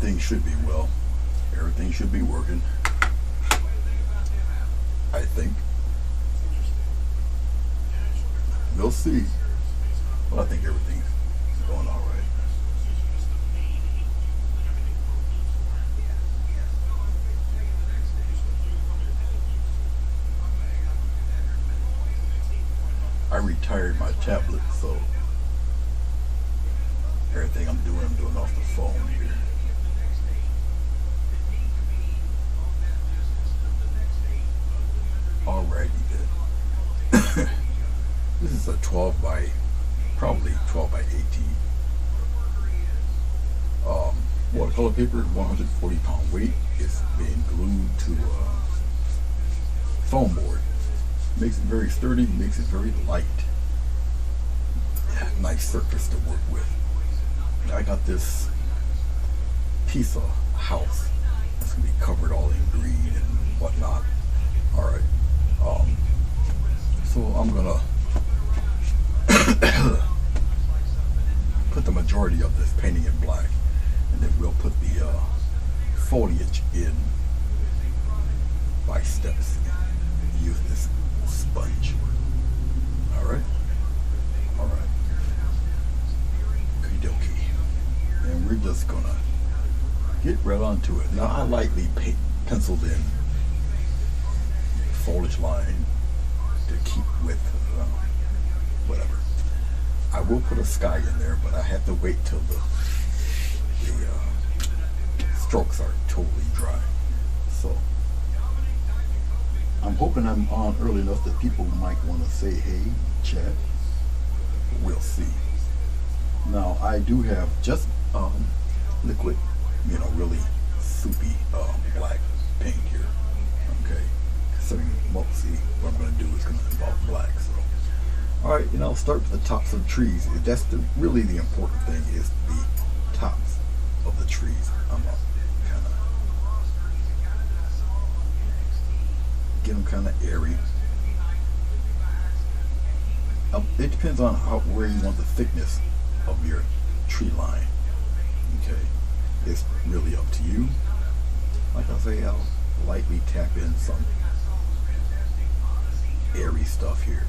everything should be well. Everything should be working. I think. We'll see. But I think everything's going all right. I retired my tablet, so everything I'm doing off the phone here. Alrighty then. This is a 12 by, probably 12 by 18. Watercolor paper, 140 pound weight. It's being glued to a foam board. Makes it very sturdy, makes it very light. Yeah, nice surface to work with. I got this piece of house that's gonna be covered all in green and whatnot. Alright. So I'm gonna put the majority of this painting in black, and then we'll put the foliage in by steps. Use this sponge. Alright? Alright. Okie dokie. And we're just gonna get right onto it. Now I lightly penciled in foliage line to keep with whatever. I will put a sky in there, but I have to wait till the strokes are totally dry. So I'm hoping I'm on early enough that people might want to say hey, chat. We'll see. Now I do have just liquid, really soupy black paint here. Okay, considering mostly what I'm going to do is going to involve black. So, all right, I'll start with the tops of the trees. That's really the important thing, is the tops of the trees. I'm gonna kind of get them kind of airy. It depends on where you want the thickness of your tree line. Okay, it's really up to you. Like I say, I'll lightly tap in some airy stuff here,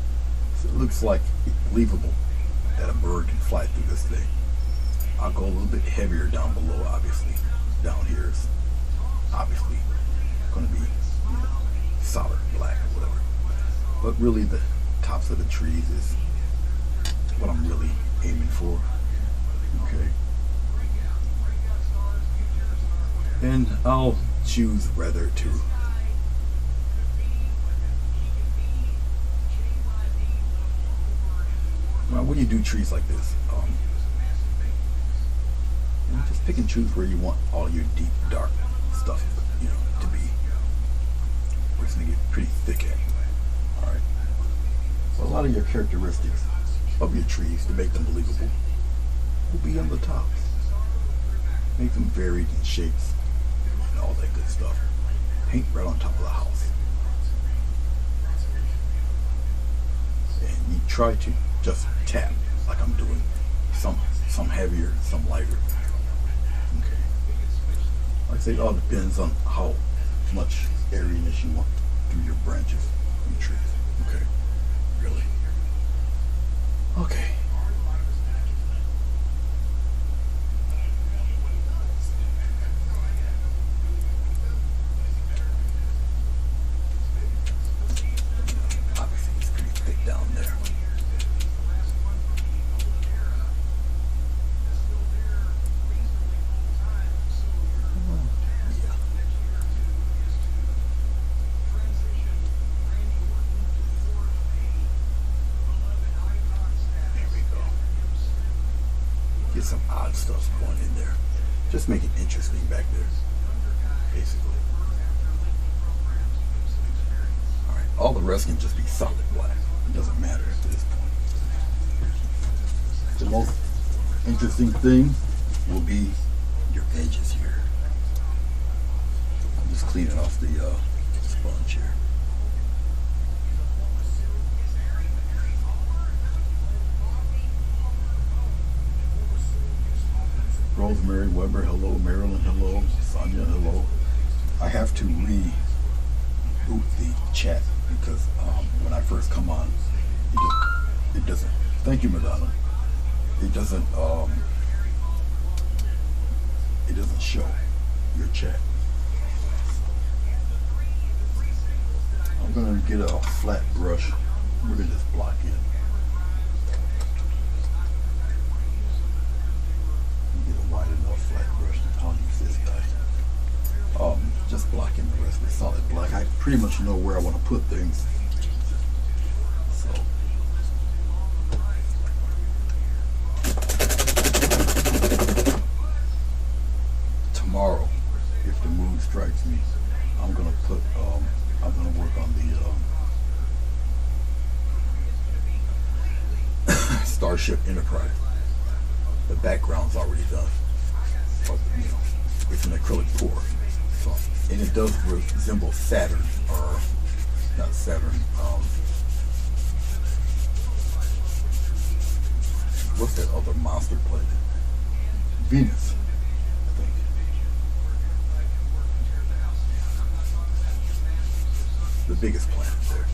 so it looks like it's believable that a bird can fly through this thing. I'll go a little bit heavier down below. Obviously, down here is obviously going to be solid black or whatever, but really the tops of the trees is what I'm really aiming for. Okay, and I'll choose whether to when you do trees like this, just pick and choose where you want all your deep dark stuff to be, where it's going to get pretty thick at. Alright, so a lot of your characteristics of your trees, to make them believable, will be on the tops. Make them varied in shapes and all that good stuff. Paint right on top of the house, and you try to just tap like I'm doing, some heavier, some lighter. Okay, like I say, it all depends on how much airiness you want through your branches and trees. Okay, really. Okay. Obviously, it's pretty thick down there. Get some odd stuff going in there. Just make it interesting back there, basically. Alright, all the rest can just be solid black. It doesn't matter at this point. The most interesting thing will be your edges here. I'm just cleaning off the sponge here. Rosemary Weber, hello. Marilyn, hello. Sonia, hello. I have to reboot the chat because when I first come on, it doesn't. Thank you, Madonna. It doesn't show your chat. I'm gonna get a flat brush. We're gonna just block in. Get a wide enough flat brush. I'll use this guy. Just blocking the rest with solid black. I pretty much know where I want to put things. So tomorrow, if the mood strikes me, I'm gonna put I'm gonna work on the Starship Enterprise. The background's already done. But, you know, it's an acrylic pour. So, and it does resemble Saturn, or not Saturn. What's that other monster planet? Venus, I think. The biggest planet there.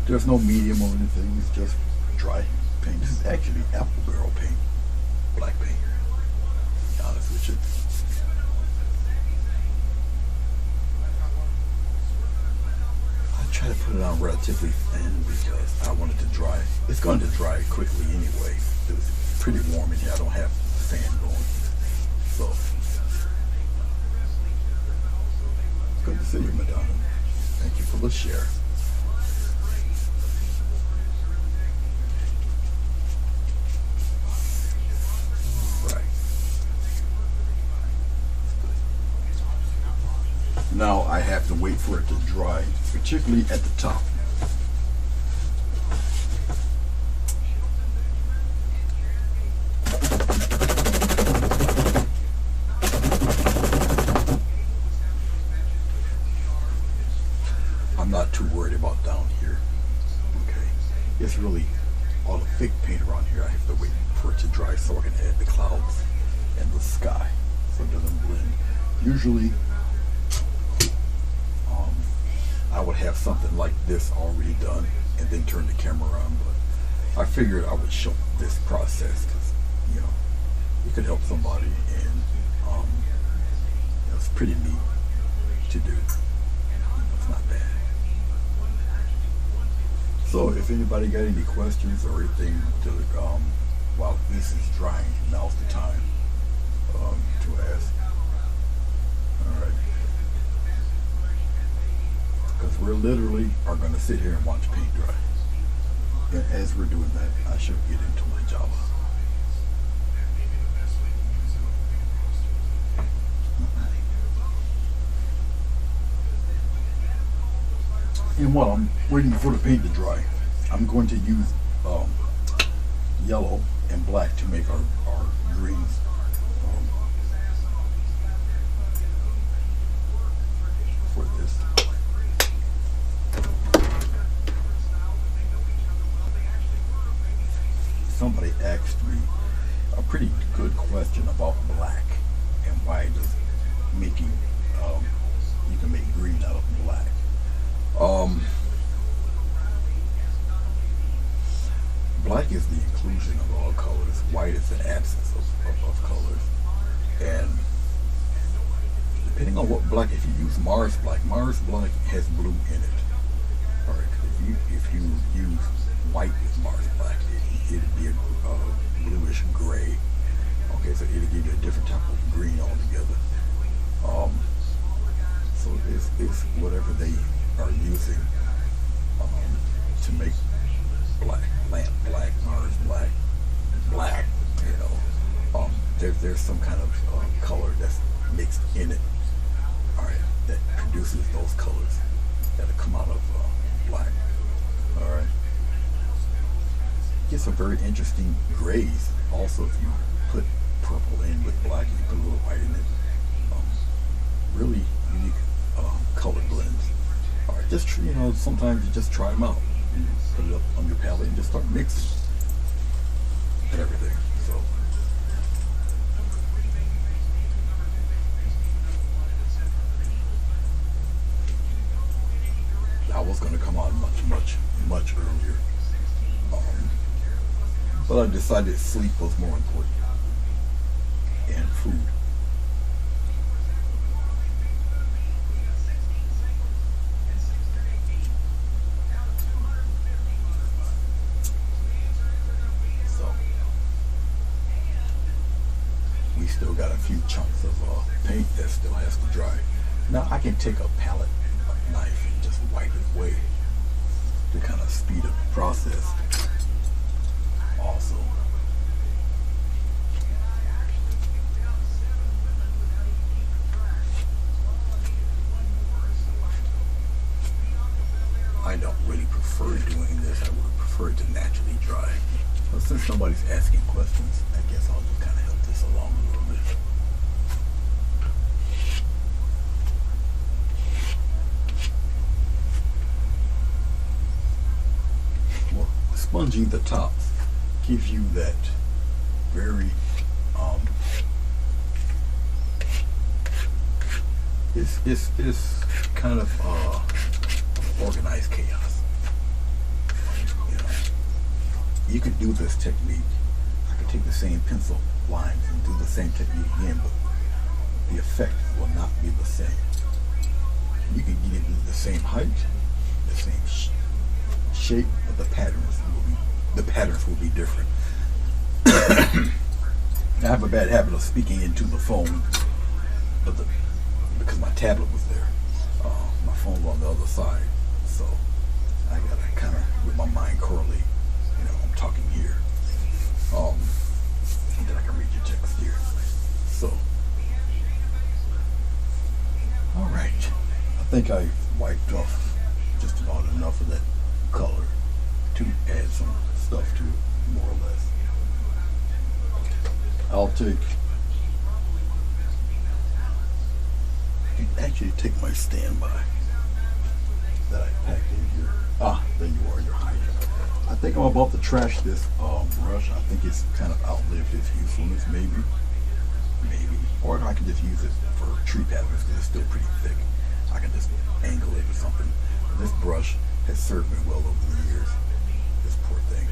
There's no medium or anything, it's just dry paint. This is actually apple barrel paint, black paint, to be honest with you. I try to put it on relatively thin because I want it to dry. It's going to dry quickly anyway. It's pretty warm in here. I don't have the fan going. So, good to see you, Madonna. Thank you for the share. Now I have to wait for it to dry, particularly at the top. I'm not too worried about down here. Okay, it's really all the fake paint around here. I have to wait for it to dry so I can add the clouds and the sky so it doesn't blend. Usually I would have something like this already done and then turn the camera on, but I figured I would show this process because, you know, it could help somebody, and it's pretty neat to do. It's not bad. So if anybody got any questions or anything to while this is drying, now's the time to ask. All right. Because we're literally are going to sit here and watch paint dry. And as we're doing that, I should get into my Java. And while I'm waiting for the paint to dry, I'm going to use yellow and black to make our greens. For this. Somebody asked me a pretty good question about black and why does making you can make green out of black. Black is the inclusion of all colors. White is the absence of colors. And depending on what black, if you use Mars black has blue in it. All right, if you use white with Mars black, it'd be a bluish gray. Okay, so it'll give you a different type of green altogether. So it's whatever they are using to make black, lamp black, Mars black, you know. There's some kind of color that's mixed in it, all right, that produces those colors that come out of black, all right. Get some very interesting grays. Also, if you put purple in with black, you put a little white in it. Really unique color blends. All right, just sometimes you just try them out. You put it up on your palette and just start mixing. earlier. But I decided sleep was more important, and food. So we still got a few chunks of paint that still has to dry. Now I can take a palette knife and just wipe it away to kind of speed up the process. Also, I don't really prefer doing this. I would prefer it to naturally dry. But since nobody's asking questions, I guess I'll just kind of help this along a little bit. Well, sponging the tops gives you that very it's kind of organized chaos. You know, you could do this technique. I could take the same pencil lines and do the same technique again, but the effect will not be the same. You can get it the same height, the same shape, but the patterns will be different. I have a bad habit of speaking into the phone, but because my tablet was there, my phone was on the other side, so I gotta kind of, with my mind correlate, you know, I'm talking here, and then I can read your text here. So, all right, I think I wiped off just about enough of that color to add some stuff to it, more or less. I'll actually take my standby that I packed in here. Ah, there you are, you're hiding. I think I'm about to trash this brush. I think it's kind of outlived its usefulness, maybe. Or I can just use it for tree patterns because it's still pretty thick. I can just angle it or something. But this brush has served me well over the years. This poor thing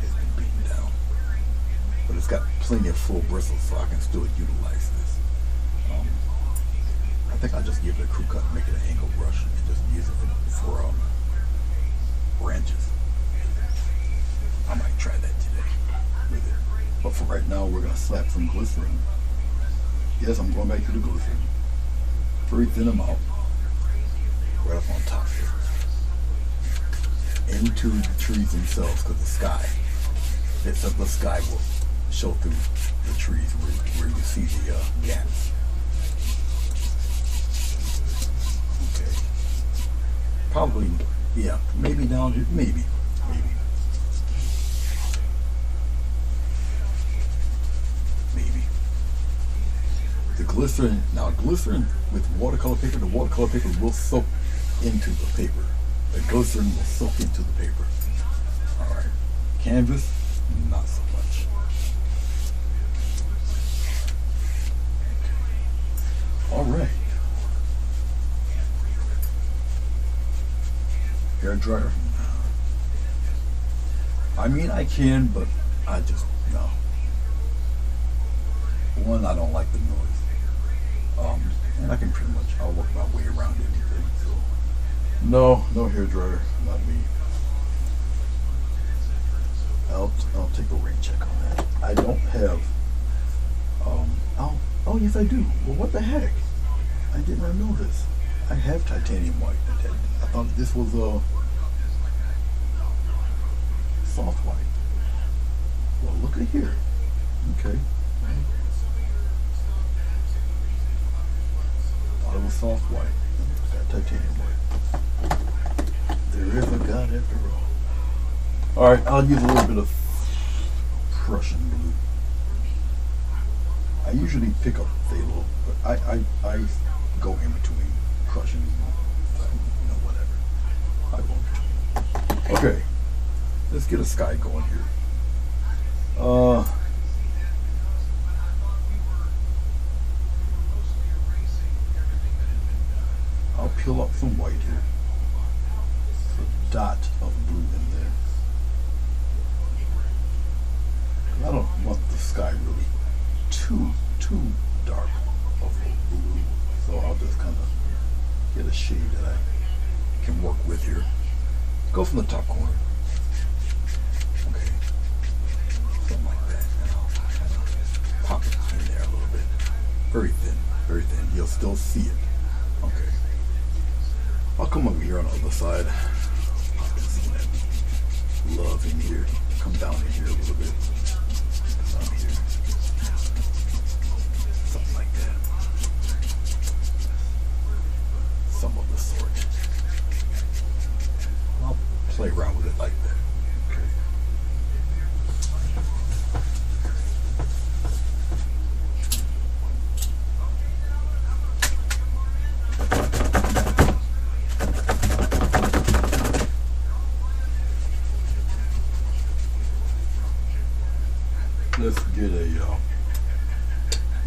has been beaten down. But it's got plenty of full bristles, so I can still utilize this. I think I'll just give it a crew cut, make it an angle brush, and just use it for branches. I might try that today with it. But for right now, we're going to slap some glycerin. Yes, I'm going back to the glycerin. Very thin amount. Right up on top here. Into the trees themselves, because the sky, the sky will show through the trees where you see the gaps. Okay. Probably, yeah, maybe down here, maybe. The glycerin, now glycerin with watercolor paper, the watercolor paper will soak into the paper. The glycerin will soak into the paper. All right. Canvas, not so much. All right. Hair dryer. I mean, I can, but I just, no. One, I don't like the noise. And I can pretty much, I'll work my way around anything. So, no hair dryer, not me. I'll take a rain check on that. I don't have, oh yes I do. Well, what the heck? I did not know this. I have titanium white. I thought this was a soft white. Well, look at here. Okay. Thought it was soft white. Got titanium white. There is a God after all. Alright, I'll use a little bit of Prussian blue. I usually pick up phthalo, but I go in between Prussian and whatever. I won't. Okay, let's get a sky going here. I'll peel up some white here. A dot of blue in there. shade that I can work with here. Go from the top corner. Okay. Something like that. And I'll kind of pop it in there a little bit. Very thin, very thin. You'll still see it. Okay. I'll come over here on the other side. Pop in some of that love in here. Come down in here a little bit. Down here. Something like that. Some of the sort. I'll play around with it like that. Okay. Let's get a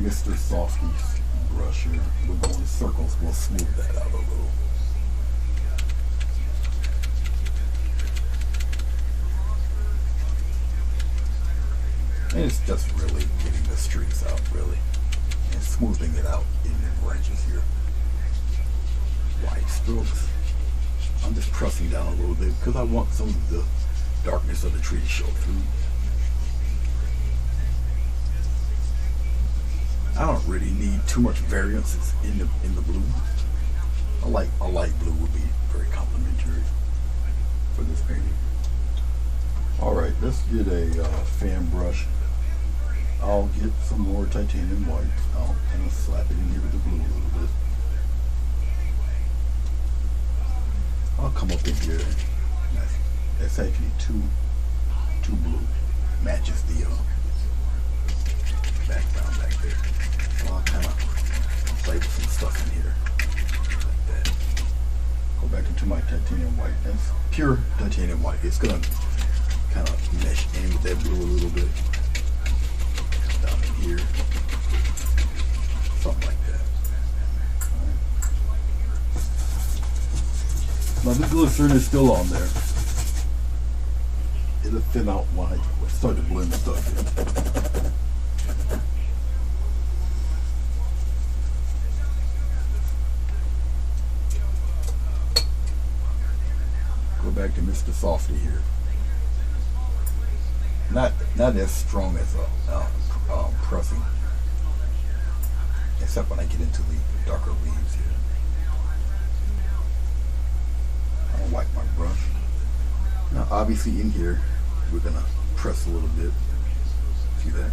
Mr. Softy brush here. We're going in circles. We'll smooth that out a little. And it's just really getting the streaks out, really. And smoothing it out in the branches here. Wide strokes. I'm just pressing down a little bit because I want some of the darkness of the tree to show through. I don't really need too much variances in the blue. A light blue would be very complimentary for this painting. All right, let's get a fan brush. I'll get some more titanium white. I'll kind of slap it in here with the blue a little bit. I'll come up in here. That's actually too blue. Matches the background back there. So I'll kind of play with some stuff in here like that. Go back into my titanium white. That's pure titanium white. It's gonna kind of mesh in with that blue a little bit. Down in here, something like that. Right. Now the glycerin is still on there. It'll thin out when I start to blend the stuff in. Go back to Mr. Softy here. Not as strong as pressing, except when I get into the darker leaves here. I'll wipe my brush. Now obviously in here we're gonna press a little bit. See that?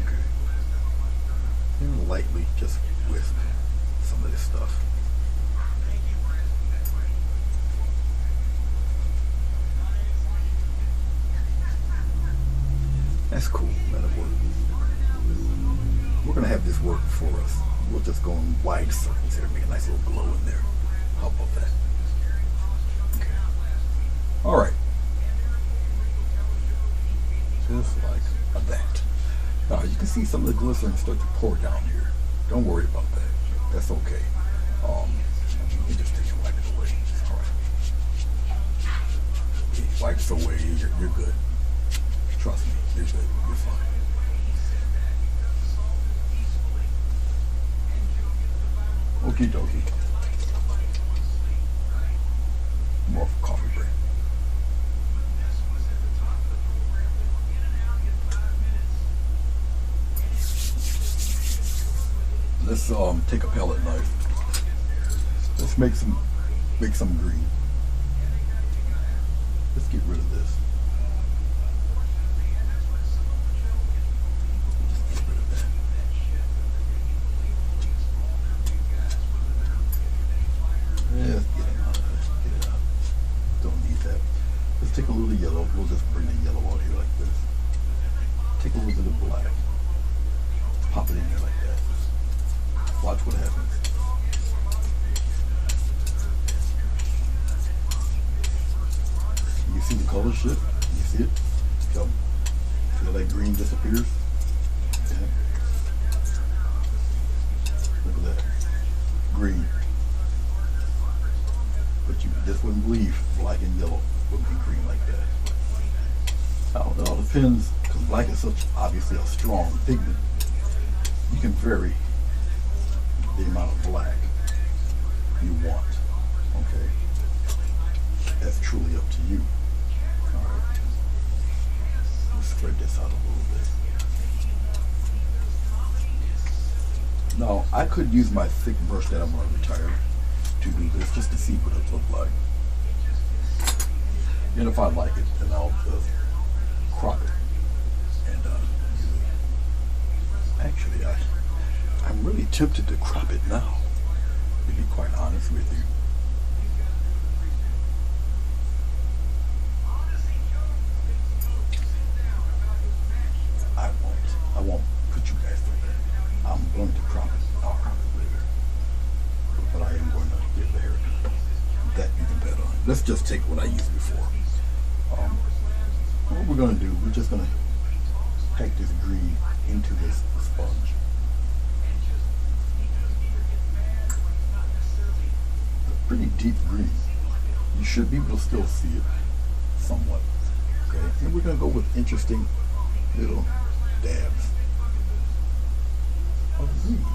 Okay. And lightly just whisk some of this stuff. That's cool. That'll work. We're gonna have this work for us. We'll just go in wide circles here, make a nice little glow in there. How about that? Okay. All right. Just like that. Now you can see some of the glycerin start to pour down here. Don't worry about that. That's okay. You can just take it, wipe it away. All right. Okay, wipe it away. You're good. Trust me, you're good. You're fine. Okie dokie. More of a coffee break. Let's take a palette knife. Let's make some green. Let's get rid of this. Take a little yellow. We'll just bring the yellow out here like this. Take a little bit of black. Pop it in there like that. Watch what happens. You see the color shift? You see it? So, feel that green disappears? Yeah. Look at that. Green. But you just wouldn't believe black and yellow would be green like that. Now, it all depends, because black is such obviously a strong pigment. You can vary the amount of black you want. Okay, that's truly up to you. All right, let's spread this out a little bit. Now I could use my thick brush that I'm going to retire to do this, just to see what it looks like. And if I like it, then I'll just crop it. And actually, I'm really tempted to crop it now, to be quite honest with you. I won't put you guys through that. I'm going to crop it. I'll crop it later. But I am going to give the hair that even better. Let's just take what I used before. What we're going to do, we're just going to pack this green into this sponge. A pretty deep green. You should be able to still see it somewhat. Okay, and we're going to go with interesting little dabs of green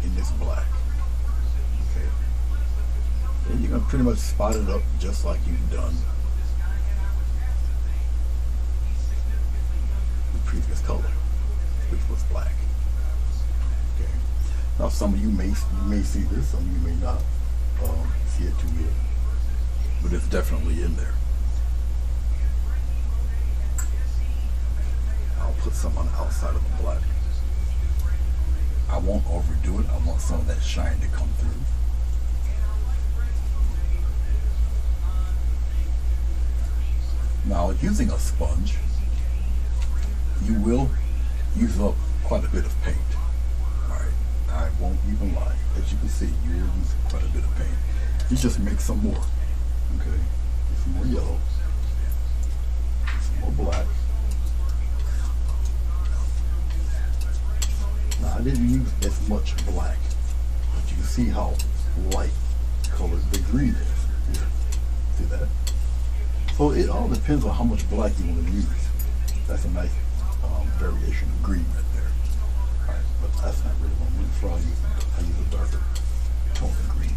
in this black. Okay, and you're going to pretty much spot it up just like you've done previous color, which was black. Okay. Now some of you may see this, some of you may not see it too good, but it's definitely in there. I'll put some on the outside of the black. I won't overdo it. I want some of that shine to come through. Now using a sponge, you will use up quite a bit of paint. Alright, I won't even lie. As you can see, you will use quite a bit of paint. You just make some more. Okay, some more yellow, some more black. Now I didn't use as much black, but you can see how light colored the green is. Here. See that? So it all depends on how much black you want to use. That's a nice variation of green right there. Alright, but that's not really what I'm using for. I use a darker tone of green.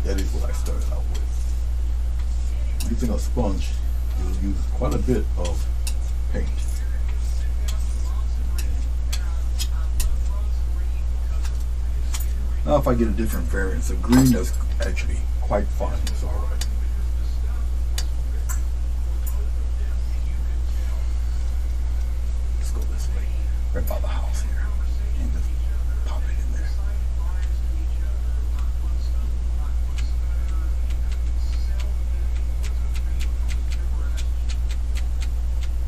That is what I started out with. Using a sponge, you'll use quite a bit of paint. Now if I get a different variance of green, that's actually quite fine. It's alright. Right by the house here, and just pop it in there.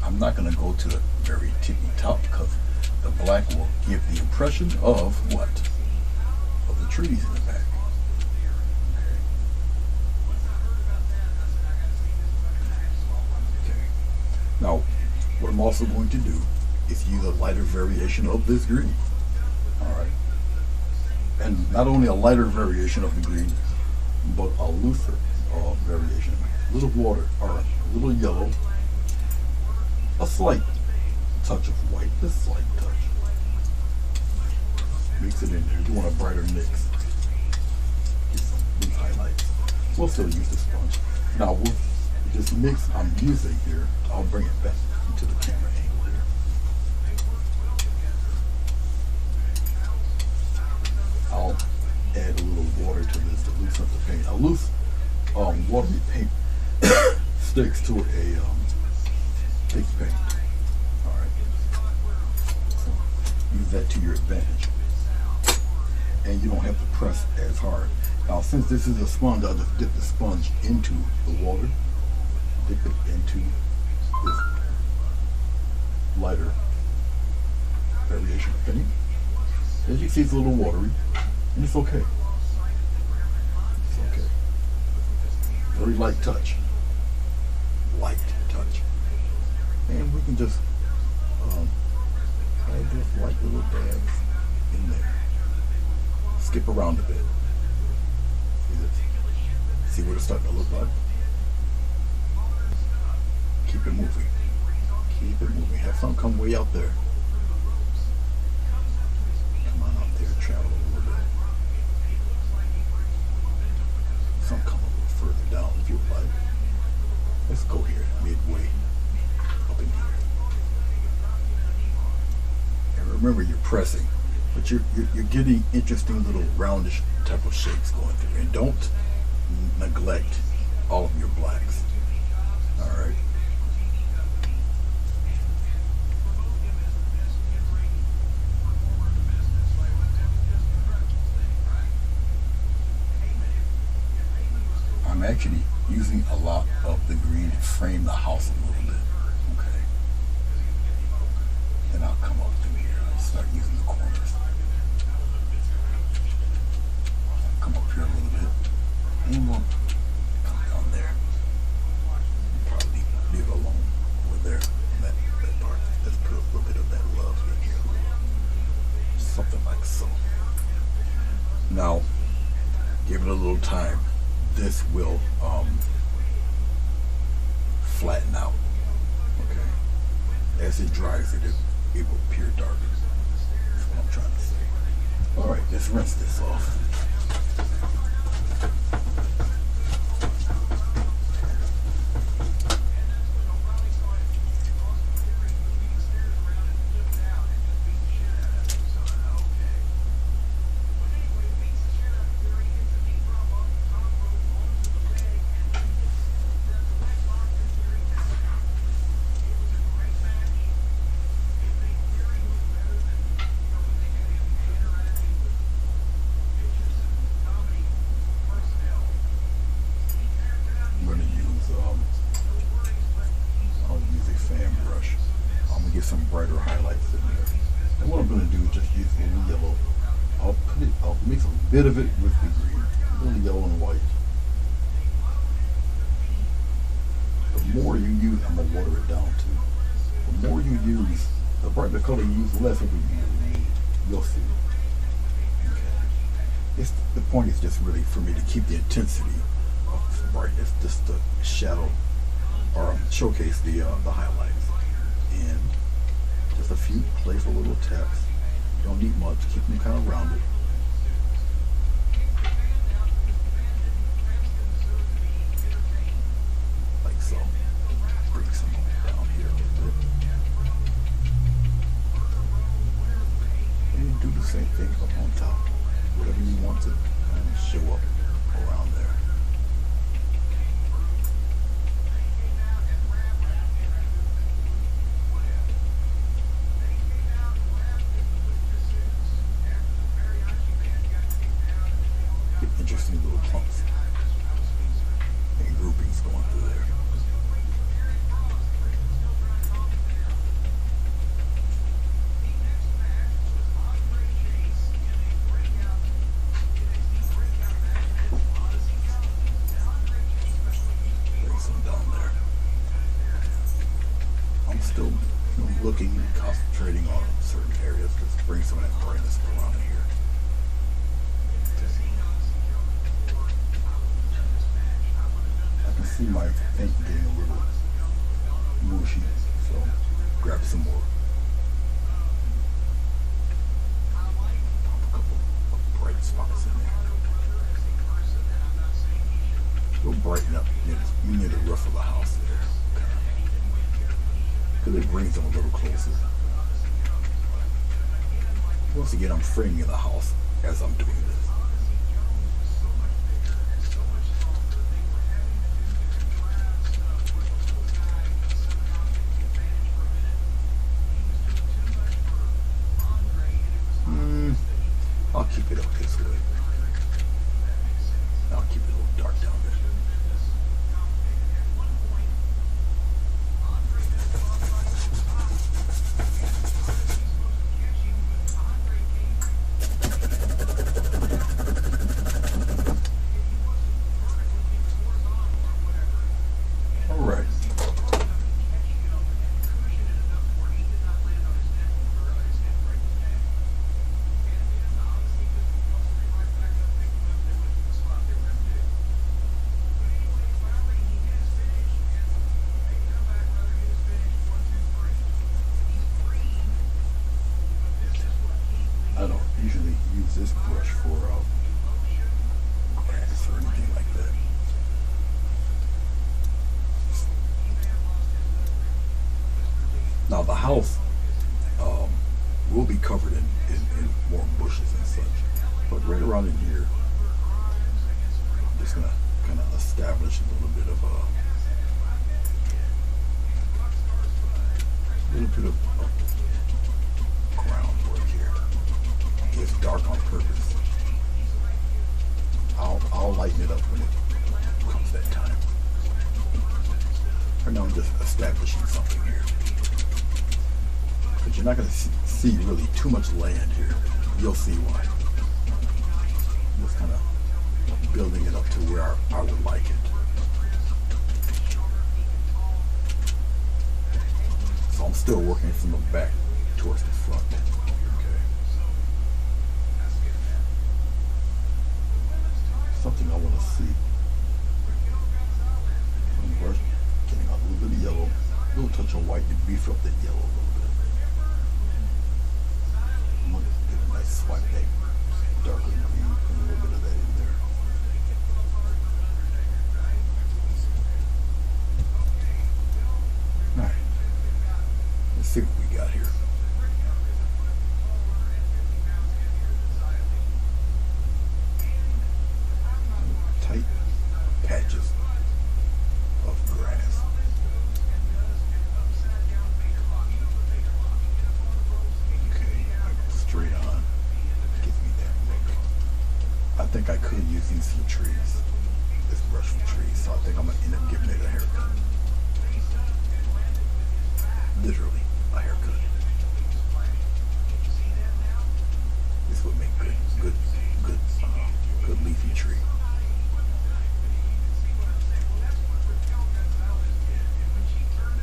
I'm not going to go to the very tippy top because the black will give the impression of what? Of the trees in the back. Okay. Now, what I'm also going to do is use a lighter variation of this green. Alright. And not only a lighter variation of the green, but a looser variation. A little water, or a little yellow, a slight touch of white, just a slight touch. Mix it in there. You want a brighter mix. Get some big highlights. We'll still use the sponge. Now with this mix I'm using here, I'll bring it back into the camera angle. I'll add a little water to this to loosen up the paint. A loose watery paint sticks to a thick paint. Alright. So use that to your advantage. And you don't have to press as hard. Now since this is a sponge, I'll just dip the sponge into the water. Dip it into this lighter variation of paint. As you see, it's a little watery, and it's okay. It's okay. Very light touch. Light touch. And we can just add just light little dabs in there. Skip around a bit. See this? See what it's starting to look like? Keep it moving. Keep it moving. Have some come way out there. Travel a little bit. Let's go here, midway up in here. And remember, you're pressing, but you're getting interesting little roundish type of shapes going through. And don't neglect all of your blacks. All right. I'm actually using a lot of the green to frame the house a little bit. Okay. Then I'll come up through here. I'll start using the corners. Come up here a little bit. And we'll come down there. Probably leave it alone over there. That part. Let's put a little bit of that love in here. Something like so. Now, give it a little time. This will flatten out. Okay. As it dries, it will appear darker. That's what I'm trying to say. All right, let's rinse this off. Some brighter highlights in there. And what I'm going to do is just use a little yellow. I'll mix a bit of it with the green. A little yellow and white. The more you use, I'm going to water it down too. The more you use, the brighter color you use, the less of it you need. You'll see. Okay. The point is just really for me to keep the intensity of the brightness, just the shadow, or showcase the highlights. And just a few playful little taps. You don't need much. Keep them kind of rounded. Like so. Bring some down here a little bit. And do the same thing up on top. Whatever you want to kind of show up around there. Interesting little clumps and groupings going through there. Bring some down there. I'm still looking and concentrating on certain areas. Just bring some of that brightness around here. See my paint getting a little mushy, so grab some more. Pop a couple of bright spots in there. We'll brighten up near the roof of the house there, because it brings them a little closer. Once again, I'm framing the house as I'm doing this. I'll keep it up this way. I'll keep it a little dark down there. Now the house will be covered in more bushes and such, but right around in here, I'm just gonna kind of establish a little bit of groundwork here. It's dark on purpose. I'll lighten it up when it comes that time. Right now I'm just establishing something here. But you're not going to see really too much land here. You'll see why. Just kind of building it up to where I would like it. So I'm still working from the back towards the front. Okay. Something I want to see. Brush, getting a little bit of yellow, a little touch of white to beef up that yellow a little bit. I'm going to get a nice swipe that darker green, put a little bit of that in there. Alright, let's see what we got here. Tight patches of grass. Okay, straight on. Gives me that look. I think I could use these for trees. This brush for trees. So I think I'm going to end up giving it a haircut. Literally a haircut. This would make good leafy tree.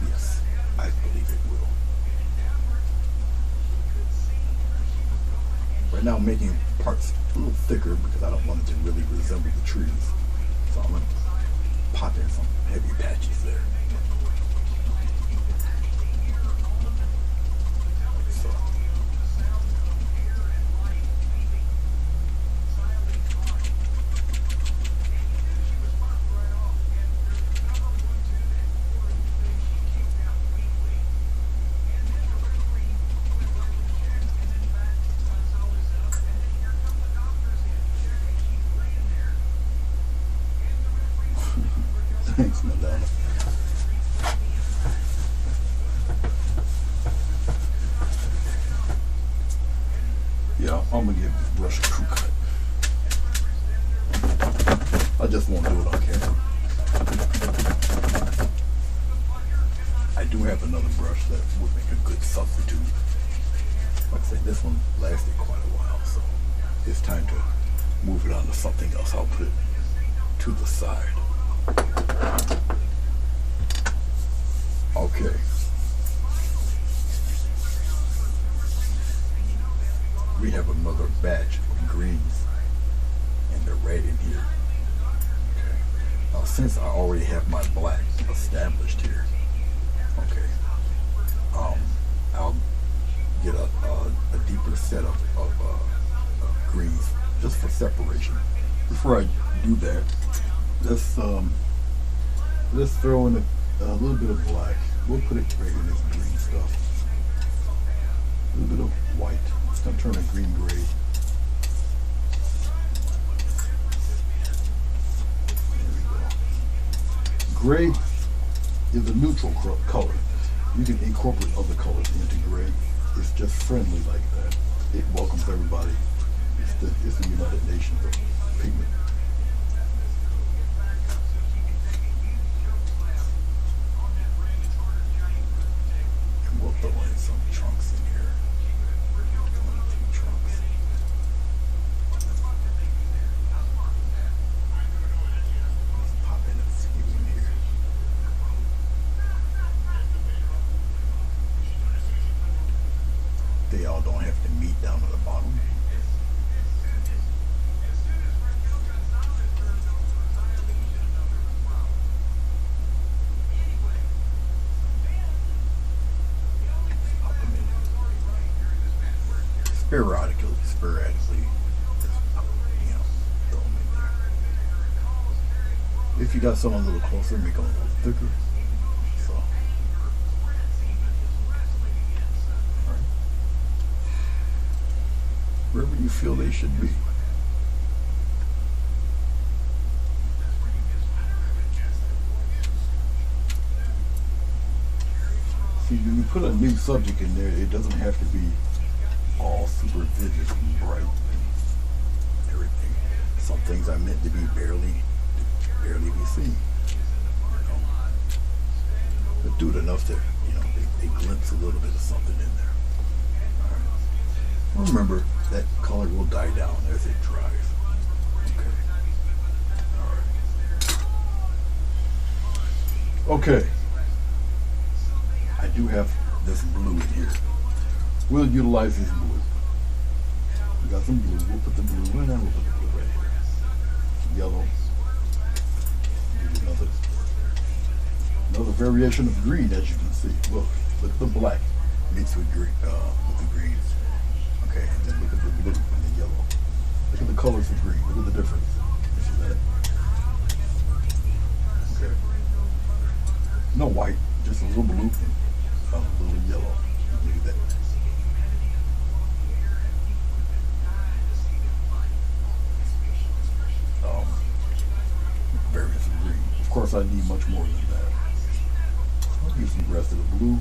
Yes, I believe it will. Right now I'm making parts a little thicker because I don't want it to really resemble the trees. So I'm going to pop in some heavy patches there. So. Thanks, Madonna. Yeah, I'm gonna give this brush a crew cut. I just won't do it on camera. I do have another brush that would make a good substitute. Like I said, this one lasted quite a while, so it's time to move it on to something else. I'll put it to the side. Okay. We have another batch of greens, and they're red in here. Okay. Now, since I already have my black established here, okay, I'll get a deeper set of greens just for separation. Before I do that, let's throw in a little bit of black. We'll put it right in this green stuff. A little bit of white. It's going to turn a green gray. There we go. Gray is a neutral color. You can incorporate other colors into gray. It's just friendly like that. It welcomes everybody. It's the United Nations of pigment. And we'll throw in some trunks in here. 22 trunks. Let's pop in a few in here. They all don't have to meet down at the bottom. Sporadically, just, throw them in there. If you got some a little closer, make them a little thicker. So, feel they should be. See, when you put a new subject in there, it doesn't have to be all super vivid and bright and everything. Some things are meant to be barely be seen. But do it enough that, they glimpse a little bit of something in there. All right. Remember, that color will die down as it dries. Okay. All right. Okay. I do have this blue in here. We'll utilize this blue. We got some blue. We'll put the blue in and we'll put the blue right here. Yellow. Another variation of green, as you can see. Look at the black mixed with green, with the green. Okay, and then look at the blue and the yellow. Look at the colors of green. Look at the difference. You see that? Okay. No white, just a little blue and a little yellow. Look at that. Various of green. Of course, I need much more than that. I'll use the rest of the blue,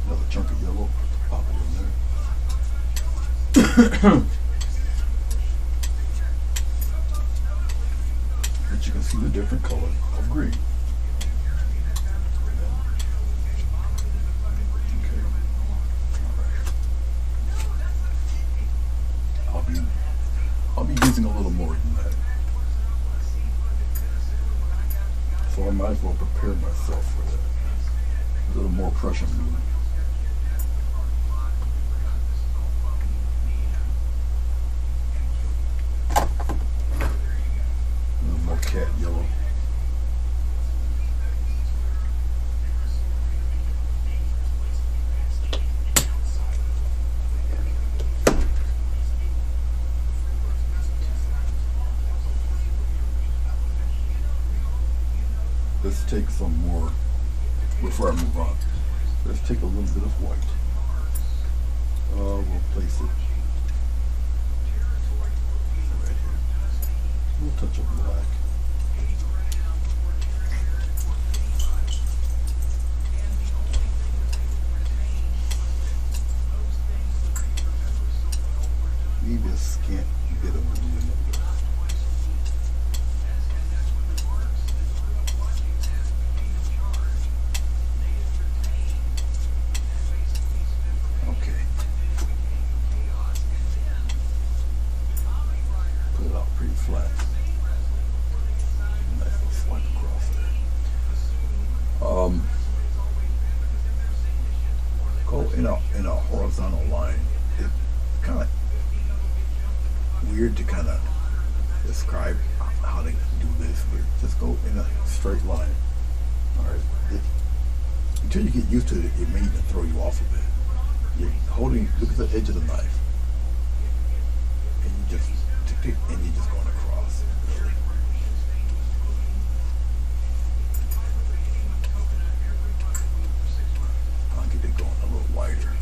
another chunk of yellow, pop it in there. But you can see the different color of green. Okay. All right. I'll be using a little more than that. So I might as well prepare myself for that. A little more Prussian blue. A little more cat yellow. Let's take some more, before I move on, let's take a little bit of white. We'll place it right here. A little touch of black. Maybe a scant bit of blue in it. In a horizontal line. It's kind of weird to kind of describe how to do this, but just go in a straight line. All right. Until you get used to it, it may even throw you off a bit. You're holding, look at the edge of the knife, and you just going across. Really. I'll get it going a little wider.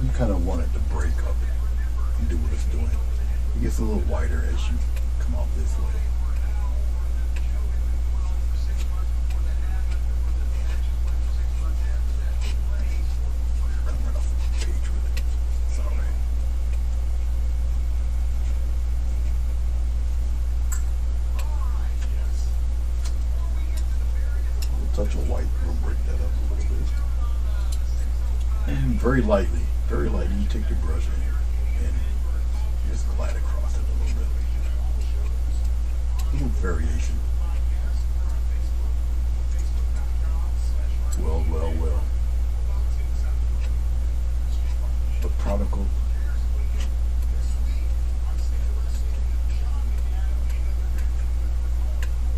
You kind of want it to break up and do what it's doing. It gets a little wider as you come out this way. Come right off the page with it. It's all right. A little touch of white will break that up a little bit. And very lightly, you take your brush in here and you just glide across it a little bit. A little variation. Well. The prodigal.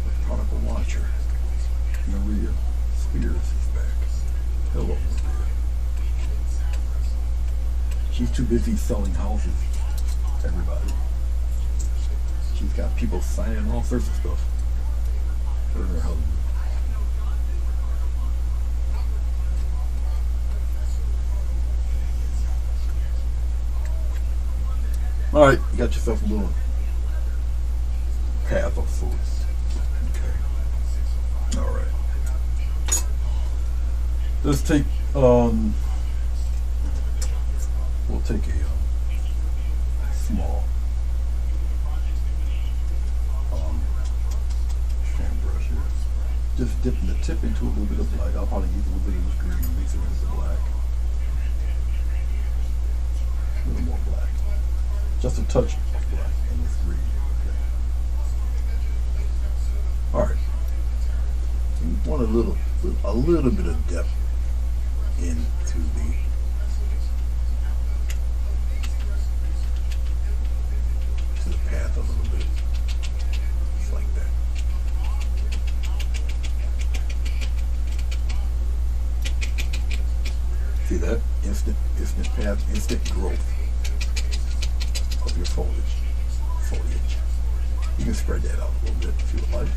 The prodigal watcher. Maria Spears is back. Hello, Maria. She's too busy selling houses, everybody. She's got people signing all sorts of stuff for her husband. All right, you got yourself a little path of sorts. Okay. All right. Let's take we'll take a small sand brush here. Just dipping the tip into a little bit of black. I'll probably use a little bit of this green and mix it with the black. A little more black. Just a touch of black in this green. Okay. All right. You want a little bit of depth into the path a little bit. Just like that. See that? Instant path, instant growth of your foliage. You can spread that out a little bit if you would like.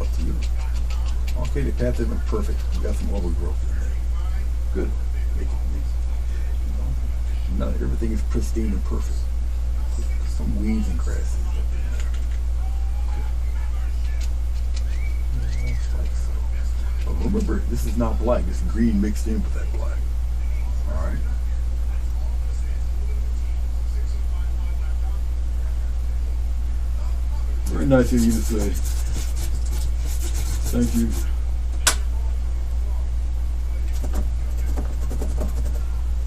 Up to you. Okay, the path isn't perfect. You got some overgrowth in there. Good. Make it, not everything is pristine and perfect. Some weeds and grasses up in there. Good. Just like so. But remember, this is not black. This is green mixed in with that black. All right. Very nice of you to say. Thank you.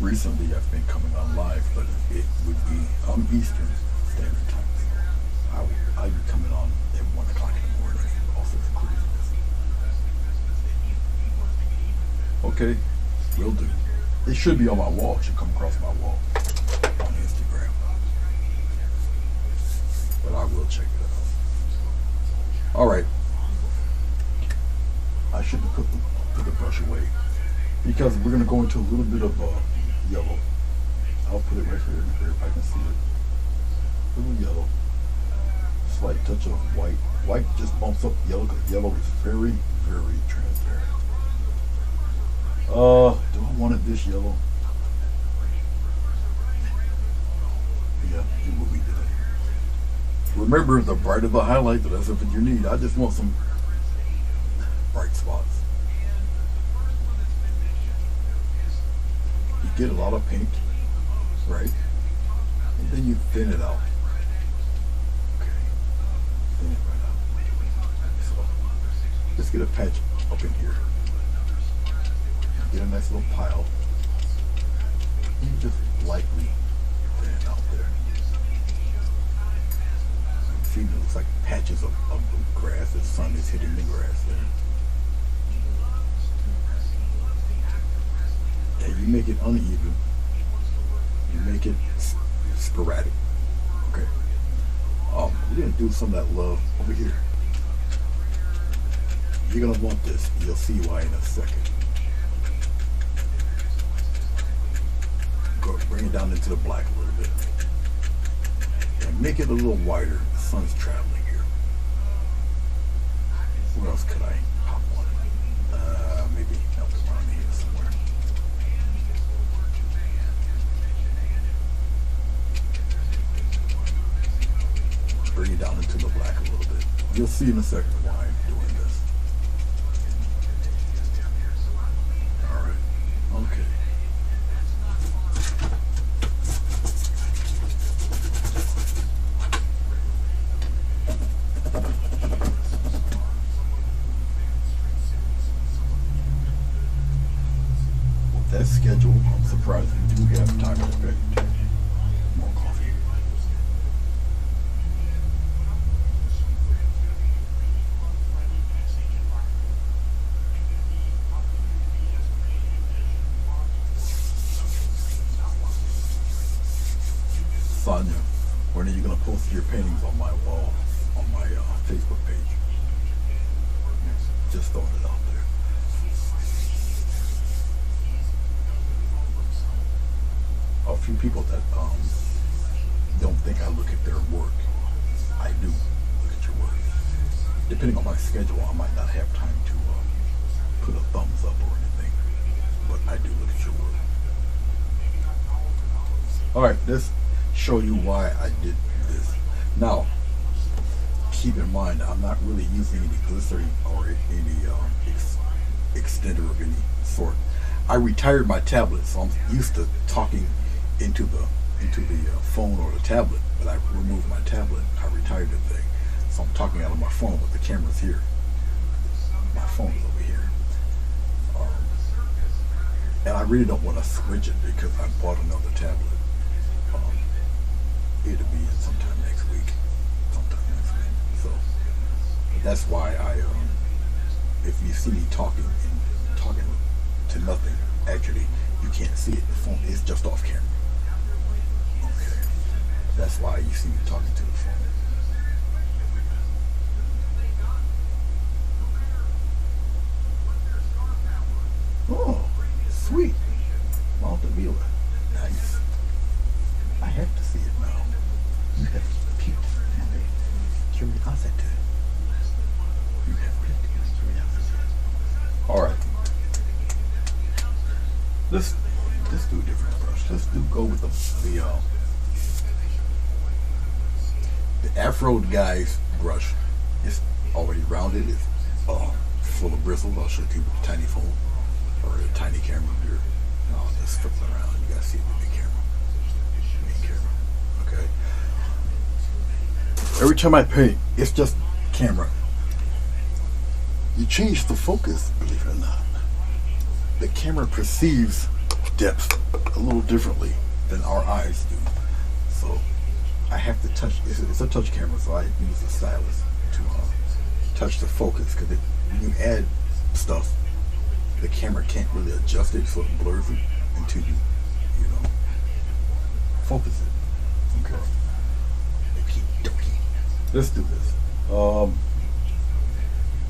Recently, I've been coming on live, but it would be on Eastern Standard Time. So I'd be coming on at 1 o'clock in the morning. All sorts of craziness. Okay, will do. It should be on my wall. It should come across my wall on Instagram. But I will check it out. All right. I shouldn't put the brush away because we're going to go into a little bit of yellow. I'll put it right here if I can see it. A little yellow. Slight touch of white. White just bumps up yellow because yellow is very, very transparent. Do I want it this yellow? Yeah, it will be today. Remember, the brighter the highlight, the less of it you need. I just want some bright spots. You get a lot of paint, right? And then you thin it out. Okay. Thin it right out. So, just get a patch up in here. Get a nice little pile. And you just lightly thin it out there. See, it looks like patches of grass. The sun is hitting the grass there. And you make it uneven. You make it sporadic. Okay. We're gonna do some of that love over here. You're gonna want this. You'll see why in a second. Go bring it down into the black a little bit. And make it a little wider. The sun's traveling here. Where else could I pop one? Maybe up around here somewhere. Bring it down into the black a little bit. You'll see in a second why I'm doing this. Alright. Okay. That schedule, I'm surprised we do have time to pick more coffee. Sonia, when are you going to post your paintings on my wall, on my Facebook page? Just throwing it out there. A few people that don't think I look at their work. I do look at your work. Depending on my schedule, I might not have time to put a thumbs up or anything, but I do look at your work. All right, let's show you why I did this. Now, keep in mind, I'm not really using any glycerin or any extender of any sort. I retired my tablet, so I'm used to talking into the phone or the tablet, but I removed my tablet. I retired the thing, so I'm talking out of my phone, but the camera's here. My phone is over here, and I really don't want to switch it because I bought another tablet. It'll be in sometime next week. So that's why if you see me talking to nothing, actually you can't see it. The phone is just off camera. Okay, that's why you see me talking to the phone. Oh, sweet. Montevilla. Nice. I have to see it now. You have piqued my curiosity. You have piqued my curiosity. Alright. Let's do a different brush. Let's go with the Afro Guy's brush. It's already rounded. It's full of bristles. I'll show you with a tiny phone or a tiny camera here. I'll just flip it around. You guys see the big camera. Main camera. Okay. Every time I paint, it's just camera. You change the focus, believe it or not. The camera perceives depth a little differently than our eyes do. So I have to touch, it's a touch camera, so I use a stylus to touch the focus, because when you add stuff, the camera can't really adjust it, so it blurs it until you focus it. Okay. Okie dokie. Let's do this.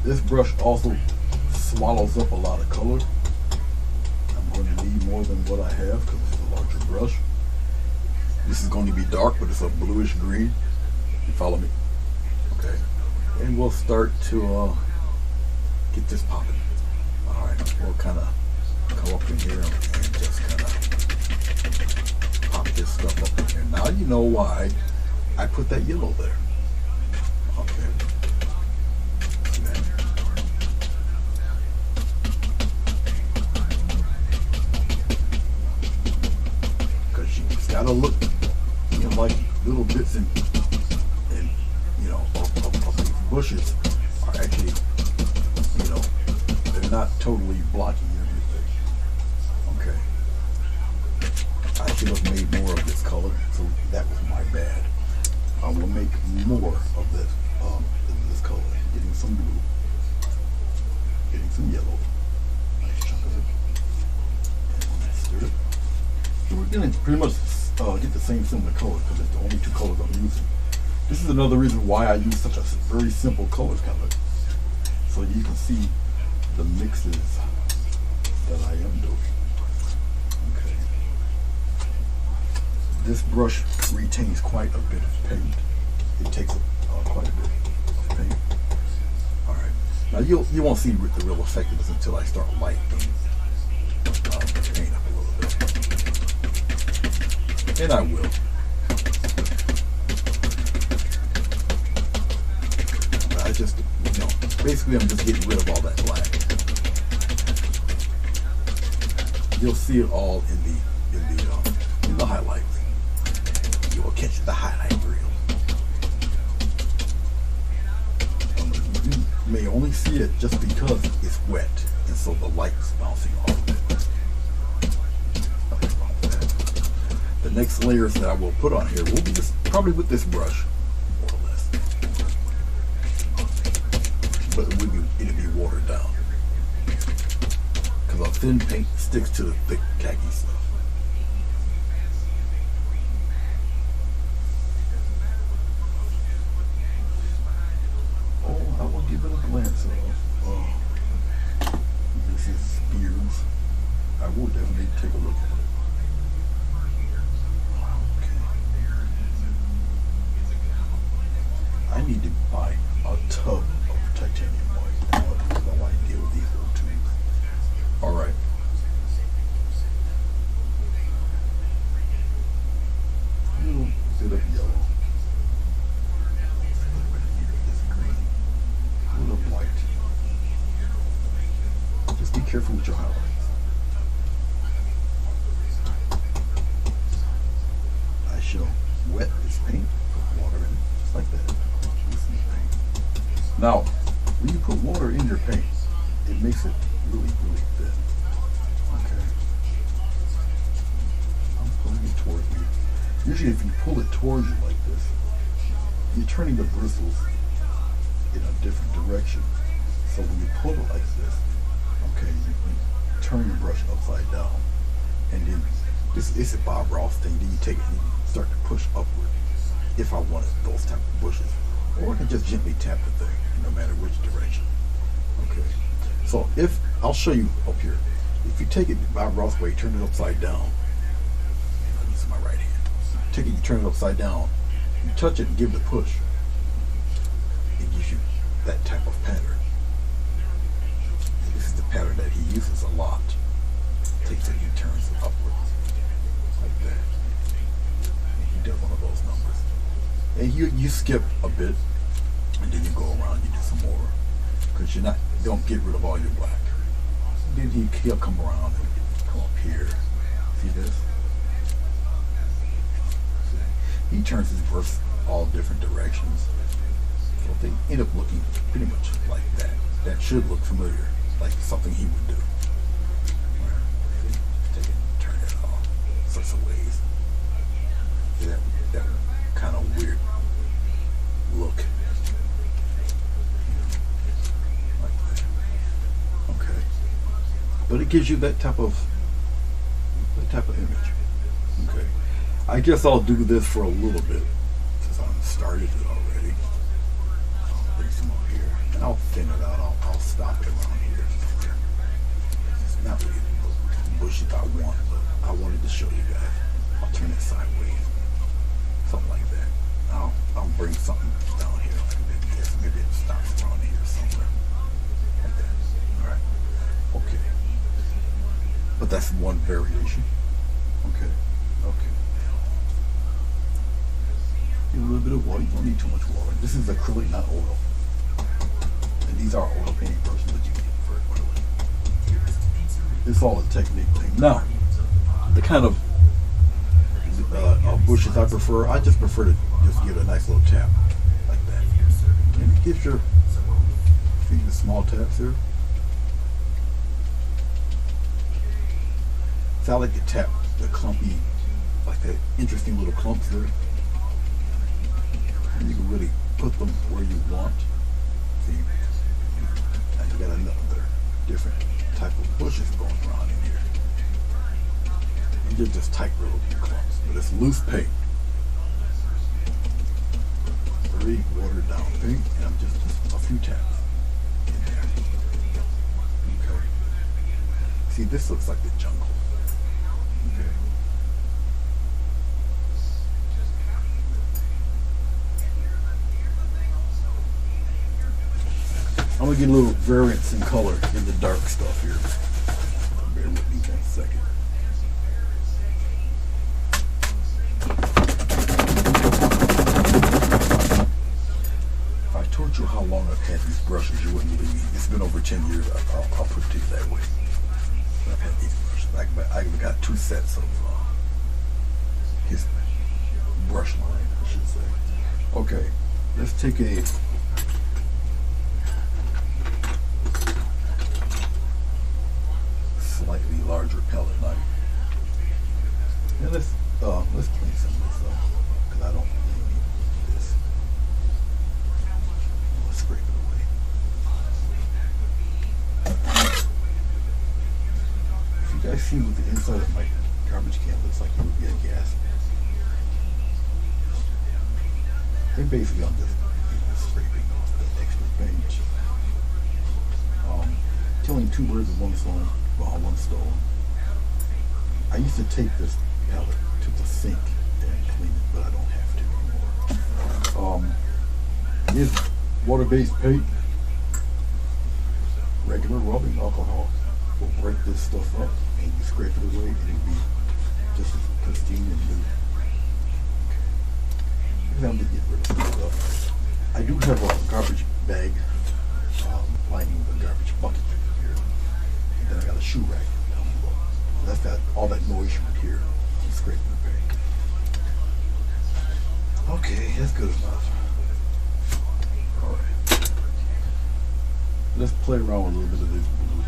This brush also swallows up a lot of color. I'm going to need more than what I have because it's a larger brush. This is going to be dark, but it's a bluish green. You follow me? Okay. And we'll start to get this popping. Alright, we'll kind of come up in here and just kind of pop this stuff up in here. Now you know why I put that yellow there. Okay. See that? Because it's got to look like little bits of these bushes are actually, they're not totally blocking everything. Okay. I should have made more of this color, so that was my bad. I will make more of this color. Getting some blue, getting some yellow, nice chunk of it, and that's it. So we're going to pretty much get the same similar color because it's the only two colors I'm using. This is another reason why I use such a very simple color palette, so you can see the mixes that I am doing. Okay. This brush retains quite a bit of paint. It takes quite a bit of paint. All right. Now you won't see the real effect of this until I start lightening the paint up a little bit. And I will. I just, basically I'm just getting rid of all that black. You'll see it all in the highlights. You will catch the highlight reel. You may only see it just because it's wet, and so the light's bouncing off of it. The next layers that I will put on here will be probably with this brush, more or less. But it'll be watered down. Because a thin paint sticks to the thick khaki stuff. Oh, I will give it a glance of. This is Spears. I will definitely take a look at it. I need to buy a tub of titanium white. I have no idea with these little tubes. Alright. Now, when you put water in your paint, it makes it really, really thin. Okay. I'm pulling it towards me. Usually if you pull it towards you like this, you're turning the bristles in a different direction. So when you pull it like this, okay, you turn your brush upside down, and then this is a Bob Ross thing. Then you take it and you start to push upward. If I wanted those type of bushes, or I can just gently tap the thing, no matter which direction. Okay. So if I'll show you up here, if you take it Bob Ross way, turn it upside down. I'm using my right hand. Take it, you turn it upside down. You touch it and give it a push. It gives you that type of pattern. And this is the pattern that he uses a lot. Takes it and turns it upwards like that. And he does one of those numbers. And you skip a bit, and then you go around. You do some more, because you don't get rid of all your black. Then he'll come around and come up here. See this? He turns his brush all different directions, so they end up looking pretty much like that. That should look familiar, like something he would do. Take it, turn it all sorts of ways. See that kind of weird look, like that. Okay, but it gives you that type of image. Okay. I guess I'll do this for a little bit, since I've started it already. I'll bring some up here, and I'll thin it out. I'll stop it around here somewhere. It's not really the bushes I want, but I wanted to show you guys. I'll turn it sideways, something like that. I'll bring something down here, like this. Maybe it stops around here somewhere, like that. All right, okay. But that's one variation. Okay, okay. A little bit of water. You don't need too much water. This is acrylic, not oil. And these are oil painting brushes that you get for acrylic. It's all a technique thing. Now, the kind of bushes I prefer, I just prefer to just give it a nice little tap like that. And it gives your, see the small taps here? So I like to tap the clumpy, like the interesting little clumps there. And you can really put them where you want. See, now you got another different type of bushes going around in here. And they're just tight little clumps, but it's loose paint. Very watered down paint, and I'm just a few taps in there. Okay. See, this looks like the jungle. Okay. I'm gonna get a little variance in color in the dark stuff here. Bear with me 1 second. If I told you how long I've had these brushes, you wouldn't believe me. It's been over 10 years. I'll put it to you that way. I've had these brushes. I've got 2 sets of his brush line, I should say. Okay, let's take a slightly larger palette knife, and let's clean some of this up, because I don't really need this. Let's scrape it away. If you guys see what the inside of my garbage can looks like, it would be a gas. And basically I'm just scraping off the extra paint. Killing 2 birds with 1 stone. One stone. I used to take this palette to the sink and clean it, but I don't have to anymore. Here's water-based paint. Regular rubbing alcohol will break this stuff up, and you scrape it away, and it'll be just as pristine and new. Okay. I'm to get rid of stuff. I do have a garbage bag lining the garbage bucket. Then I got a shoe rack down below. That's got all that noise from here. I'm scraping the paint. Okay, that's good enough. Alright. let's play around with a little bit of this blue.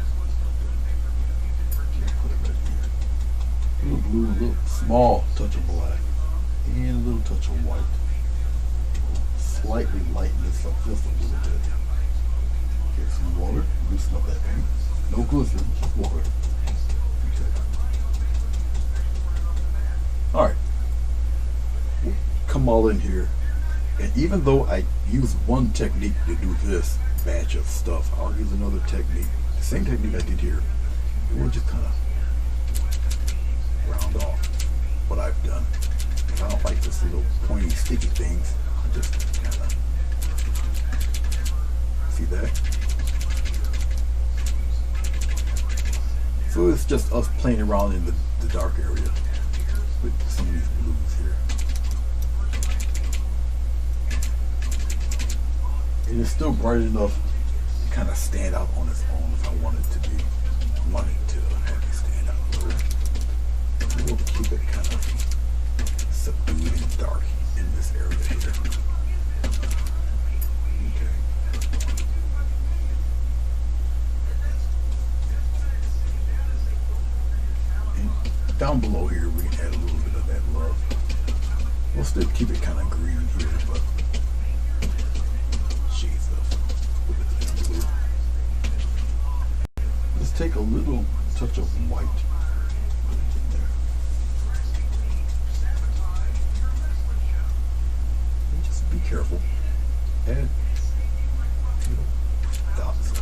Put it right here. A little blue, a little small touch of black, and a little touch of white. Slightly lighten this up just a little bit. Get some water, loosen up that paint. No glycerin, just water. Okay. Alright. Come all in here. And even though I use one technique to do this batch of stuff, I'll use another technique. The same technique I did here. We'll just kind of round off what I've done. I don't like this little pointy sticky things. I just kind of see that. So it's just us playing around in the dark area with some of these blues here. And it's still bright enough to kind of stand out on its own if I want it to be. I want it to have it stand out a little. We'll keep it kind of subdued and dark in this area here. Okay. And down below here we can add a little bit of that love. We'll still keep it kind of green here, but shades of blue. Let's take a little touch of white. Be careful. Add little dots of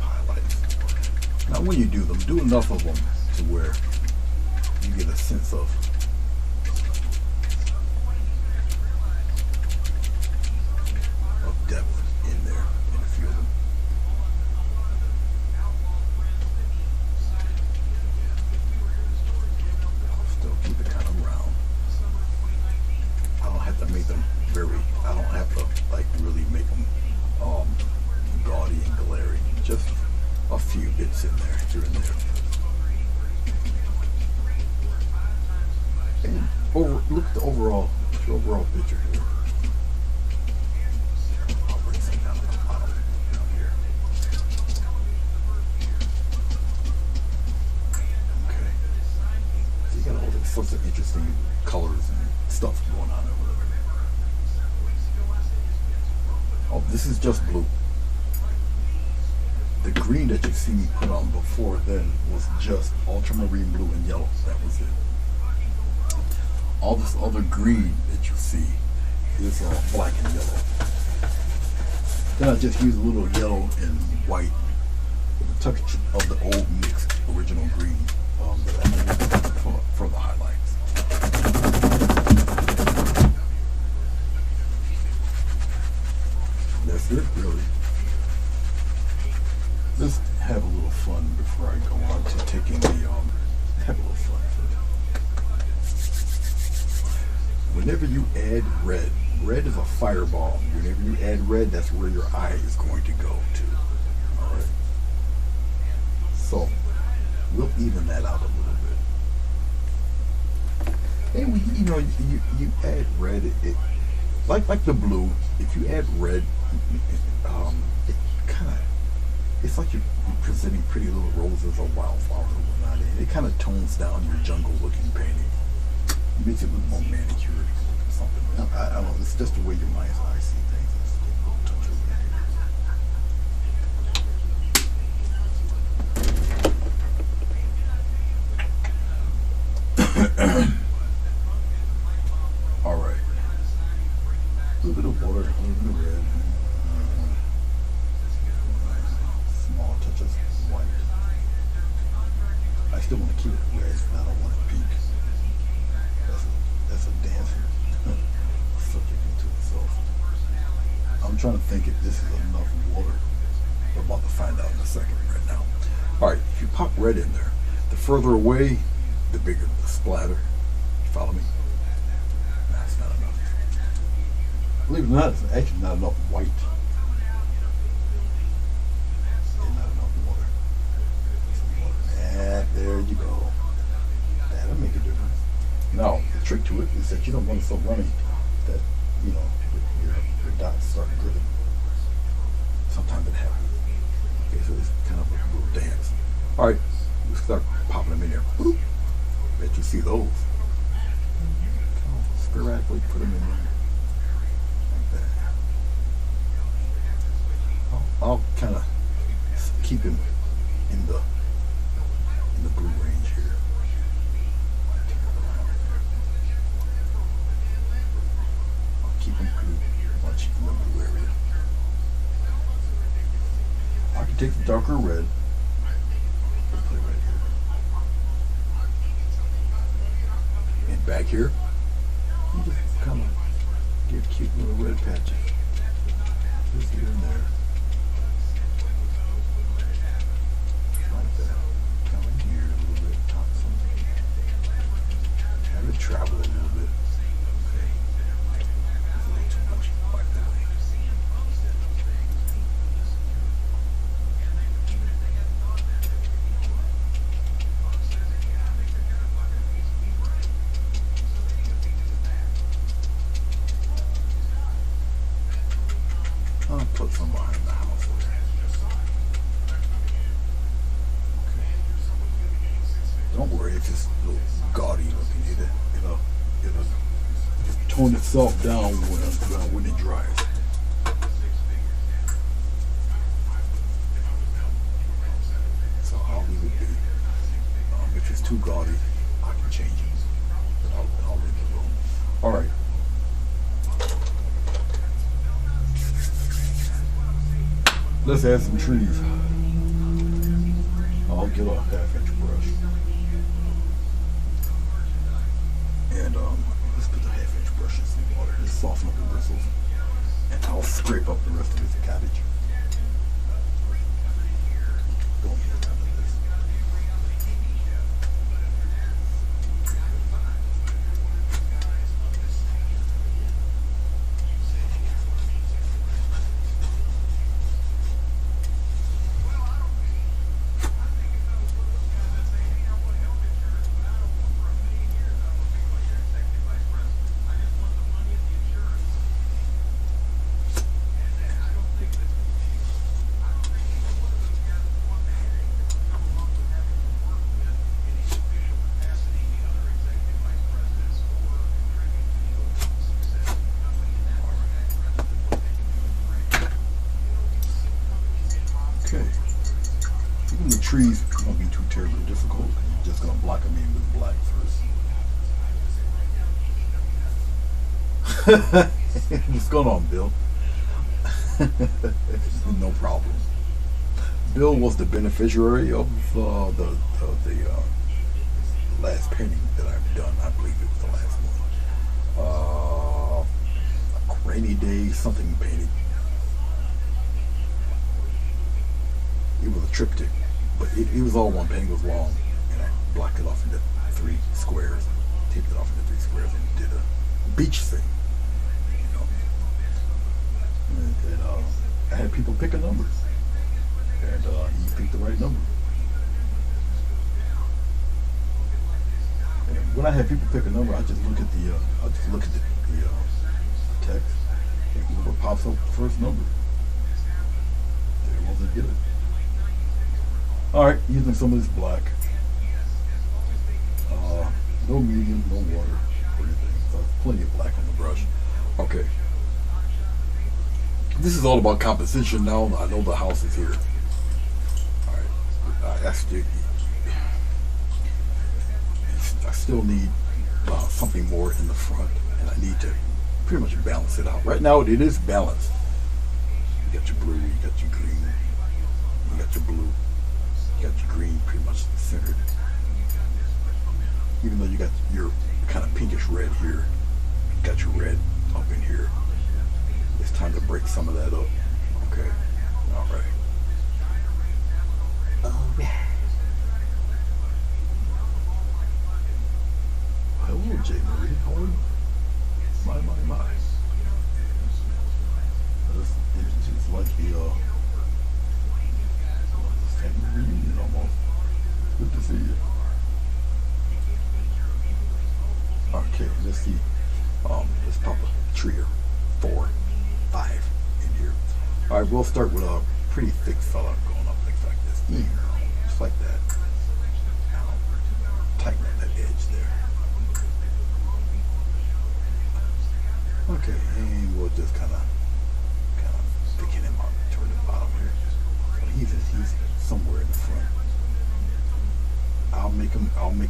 highlights. Now when you do them, do enough of them to where you get a sense of depth in there in a few of them. Still keep it kind of round. I don't have to make them I don't have to like really make them gaudy and glaring. Just a few bits in there, here and there. And look at the overall picture here. I'll bring some down at the bottom down here. Okay. So you got all sorts of interesting colors and stuff going on over there. Oh, this is just blue. The green that you see me put on before then was just ultramarine blue and yellow. That was it. All this other green that you see is black and yellow. Then I just use a little yellow and white with a touch of the old mixed original green that I made for the highlights. That's it, really. Let's have a little fun before I go on to taking the have a little fun first. Whenever you add red is a fireball. Whenever you add red, that's where your eye is going to go to. All right. So we'll even that out a little bit. And you add red, it like the blue. If you add red, it's like you're presenting pretty little roses or wildflowers or whatnot, and it kind of tones down your jungle-looking painting. It makes it look more manicured or something. I don't know. It's just the way your mind's eye see things. It's a little touch of red. All right. A little bit of water, a little bit of red. Small touch of white. I still want to keep it red. I don't want it pink. That's a dancing subject into itself. I'm trying to think if this is enough water. We're about to find out in a second right now. All right, if you pop red in there, the further away, the bigger the splatter. You follow me? That's not enough. Believe it or not, it's actually not enough white. And not enough water. And there you go. That'll make a difference. Now, the trick to it is that you don't want it so runny that, your dots start dripping. sometimes it happens. Okay, so it's kind of a little dance. All right, we start popping them in there. Boop. Bet you see those. Sporadically put them in there like that. I'll kind of keep him in the blue range here. I'll keep him pretty much in the blue area. I can take the darker red. We'll play right here. And back here, you just kind of get cute little red patches. Just here and there. Like that. Come in here a little bit, top something. Have it travel a little bit. Okay. That's a little too much. Like that. I'll put some behind the house. Okay. Don't worry, it's just a little gaudy looking. It'll tone itself down when it dries. So I'll leave it be. If it's too gaudy, I can change it. But I'll leave it alone. All right. Let's add some trees. I'll get a half-inch brush. And let's put the half-inch brush in some water. Just soften up the bristles. And I'll scrape up the rest of this cabbage. Don't need a ton of this. Okay. Even the trees won't be too terribly difficult. You're just going to block them in with black first. What's going on, Bill? No problem. Bill was the beneficiary of the last painting that I've done. I believe it was the last one. A rainy day something painting. It was a triptych, but it was all one painting. It was long, and I blocked it off into 3 squares, taped it off into 3 squares, and did a beach thing. You know, and I had people pick a number, and he picked the right number. And when I have people pick a number, I just look at the text, and whoever pops up the first number, they're the ones that get it. Alright, using some of this black. No medium, no water, or anything. So plenty of black on the brush. Okay. This is all about composition now. I know the house is here. Alright. I still need something more in the front, and I need to pretty much balance it out. Right now it is balanced. You got your blue, you got your green, you got your blue. You got your green pretty much centered. Even though you got your kind of pinkish red here, you got your red up in here. It's time to break some of that up. Okay. All right. Oh, yeah. Hello, J. Marie. How are you? My. It's like the family reunion almost. Good to see you. Okay, let's see. Let's pop a tree or 4, 5 in here. All Alright, we'll start with a pretty thick fella going up like this. Just like that. Now, tighten up that edge there. Okay, and we'll just kind of thicken him up toward the bottom here. So he's somewhere in the front. I'll make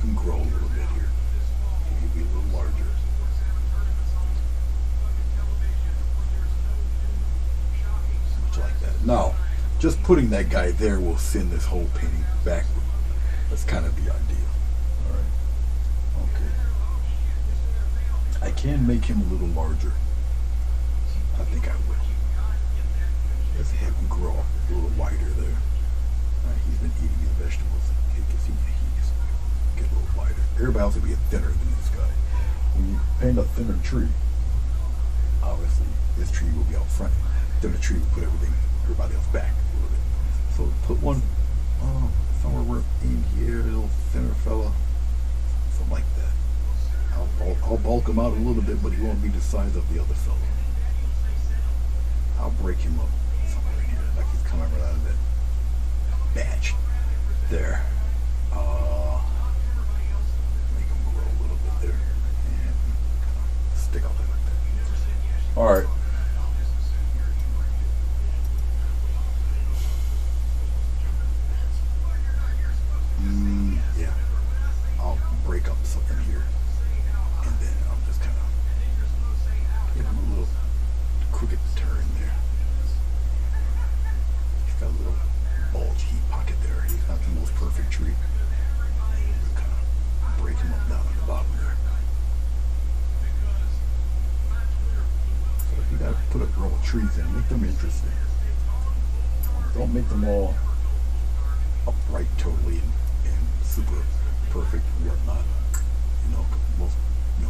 him grow a little bit here. He'll be a little larger. Like that. Now, just putting that guy there will send this whole painting backward. That's kind of the idea. Alright. Okay. I can make him a little larger. I think I will. Let's have him grow up a little wider there. Alright, he's been eating his vegetables. He can see the heat. Get a little wider. Everybody else will be thinner than this guy. When you paint a thinner tree, obviously this tree will be out front. Then the tree will put everybody else back a little bit. So put one somewhere in here, a little thinner fella, something like that. I'll bulk him out a little bit, but he won't be the size of the other fella. I'll break him up somewhere in here, like he's coming right out of that batch there. Make him grow a little bit there, and stick out like that. All right. Yeah, I'll break up something here, and then I'll just kind of give him a little crooked turn there. He's got a little bulge heat pocket there. He's not the most perfect tree. We'll kind of break him up down at the bottom there. So if you got to put a row of trees in, make them interesting. Don't make them all upright totally and super perfect and whatnot. Most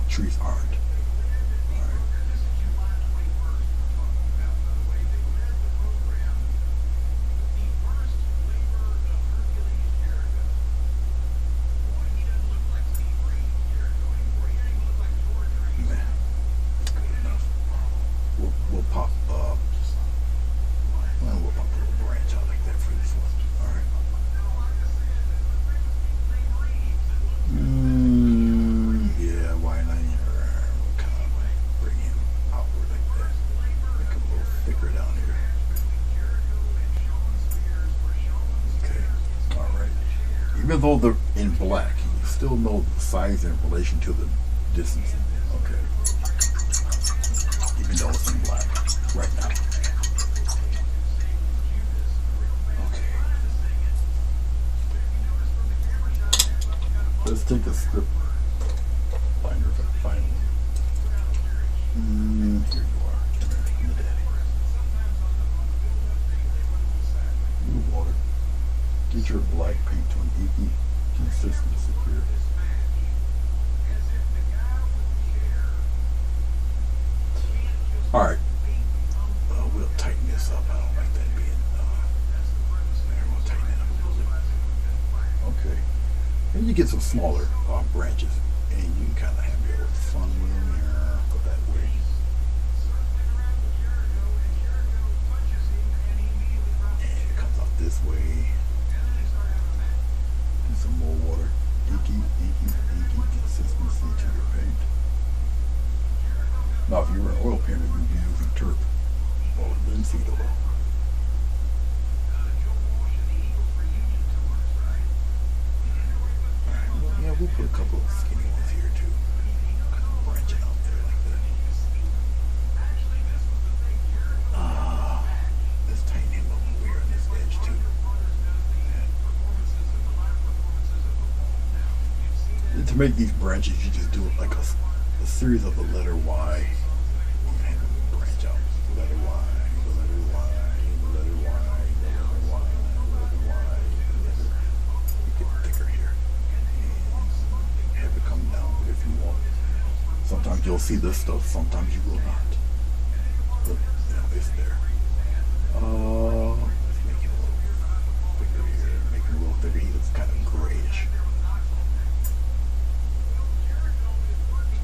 trees aren't. Alright. Man, good enough. We'll pop we'll pop a little branch out like that for this one. Alright. Yeah, why not? We'll kind of bring him outward like that. Make him a little thicker down here. Okay, alright. Even though they're in black, you still know the size in relation to the distance. Okay. Even though it's in black right now. Let's take a strip binder if I find one. Here you are. New water. Get your black paint to an equal consistency here. Alright. We'll tighten this up. I don't like that being we'll tighten it up a little bit. Okay. And you get some smaller branches, and you can kind of have your fun with them here. Go that way. And it comes out this way. And some more water. Inky consistency to your paint. Now, if you were an oil painter, you'd be using turp or linseed oil. Yeah, we'll put a couple of skinny ones here too. Kind of branching out there like that. Let's tighten him up over here on this edge too. And to make these branches, you just do it like a series of the letter Y. You can have them branch out. The letter Y, the letter Y, the letter Y, the letter Y, the letter Y, the letter. You get thicker here. Have it come down if you want. Sometimes you'll see this stuff, sometimes you will not. But, it's there. Let's make it a little thicker here. Make it a little thicker. He looks kind of grayish.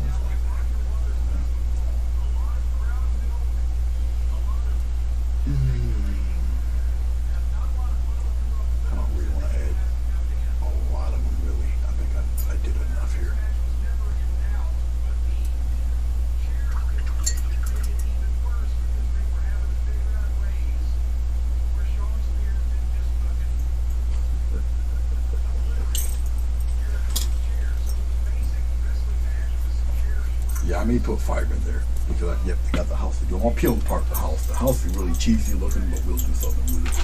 Just like that. I may put 5 in there because I got the house to do. I'll peel apart the house. The house is really cheesy looking, but we'll do something with it.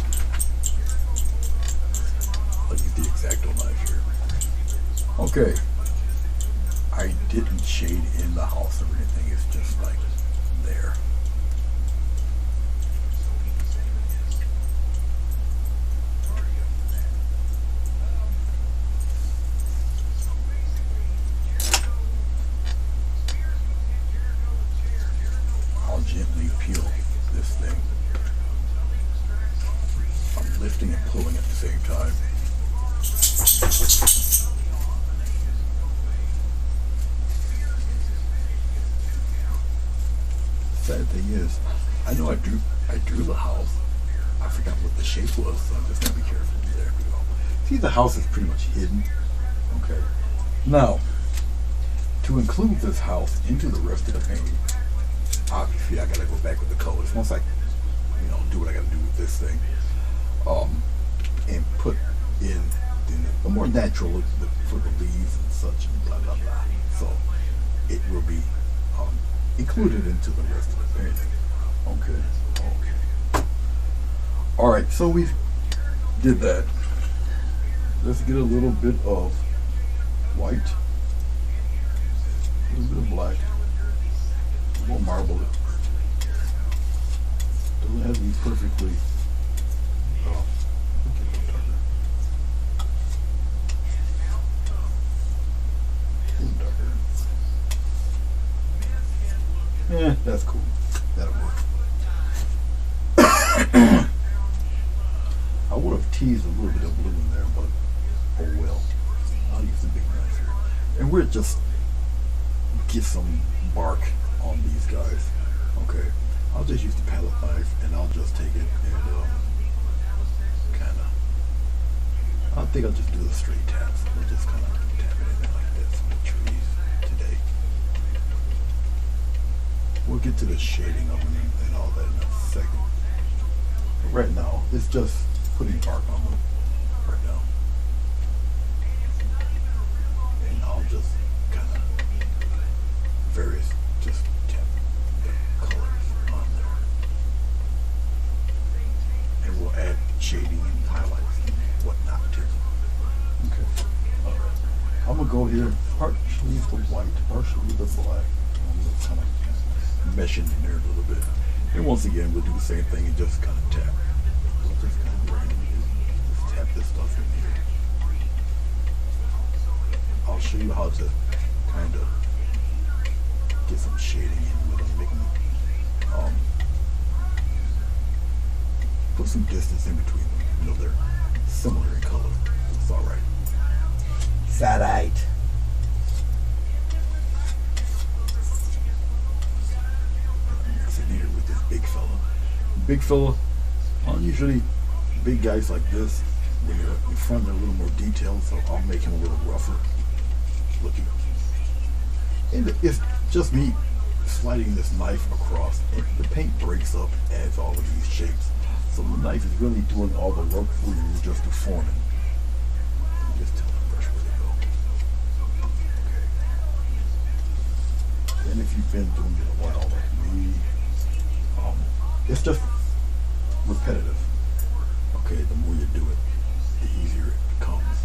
I'll use the X-Acto knife here. Okay. I didn't shade in the house or anything. It's just like there. I'll gently peel this thing. I'm lifting and pulling at the same time. Sad thing is, I know I drew the house. I forgot what the shape was, so I'm just gonna be careful. There we go. See, the house is pretty much hidden. Okay. Now, to include this house into the rest of the painting, obviously I gotta go back with the colors. Once I, do what I gotta do with this thing, and put in the more natural look for the leaves and such, and blah blah blah. So it will be included into the rest of the painting. Okay. All right. So we did that. Let's get a little bit of white, a little bit of black. We'll marble it. Doesn't have to be perfectly. Yeah, that's cool. That'll work. I would have teased a little bit of blue in there, but oh well. I'll use the big knife here. And we'll just get some bark on these guys. Okay. I'll just use the palette knife and I'll just take it and I think I'll just do the straight taps. We'll just kind of tap it in there like this with the trees today. We'll get to the shading of them and all that in a second. But right now, it's just putting bark on them right now. And I'll just kind of just tap the colors on there. And we'll add shading and highlights and whatnot too. Okay. Alright. I'm going to go here, partially the white, partially the black. I'm kind of meshing in there a little bit. And once again, we'll do the same thing and just kind of tap. We'll just kind of randomly just tap this stuff in here. I'll show you how to kind of get some shading in with them, make them, put some distance in between them. They're similar in color. It's all right. It's all right. Here with this big fella. Big fella, usually big guys like this, when they're in front, they're a little more detailed, so I'll make him a little rougher looking. And it's just me sliding this knife across, and the paint breaks up and adds all of these shapes. So the knife is really doing all the work for you, just deforming. Just tell the brush where to go. Okay. And if you've been doing it a while like me, it's just repetitive. Okay, the more you do it, the easier it becomes.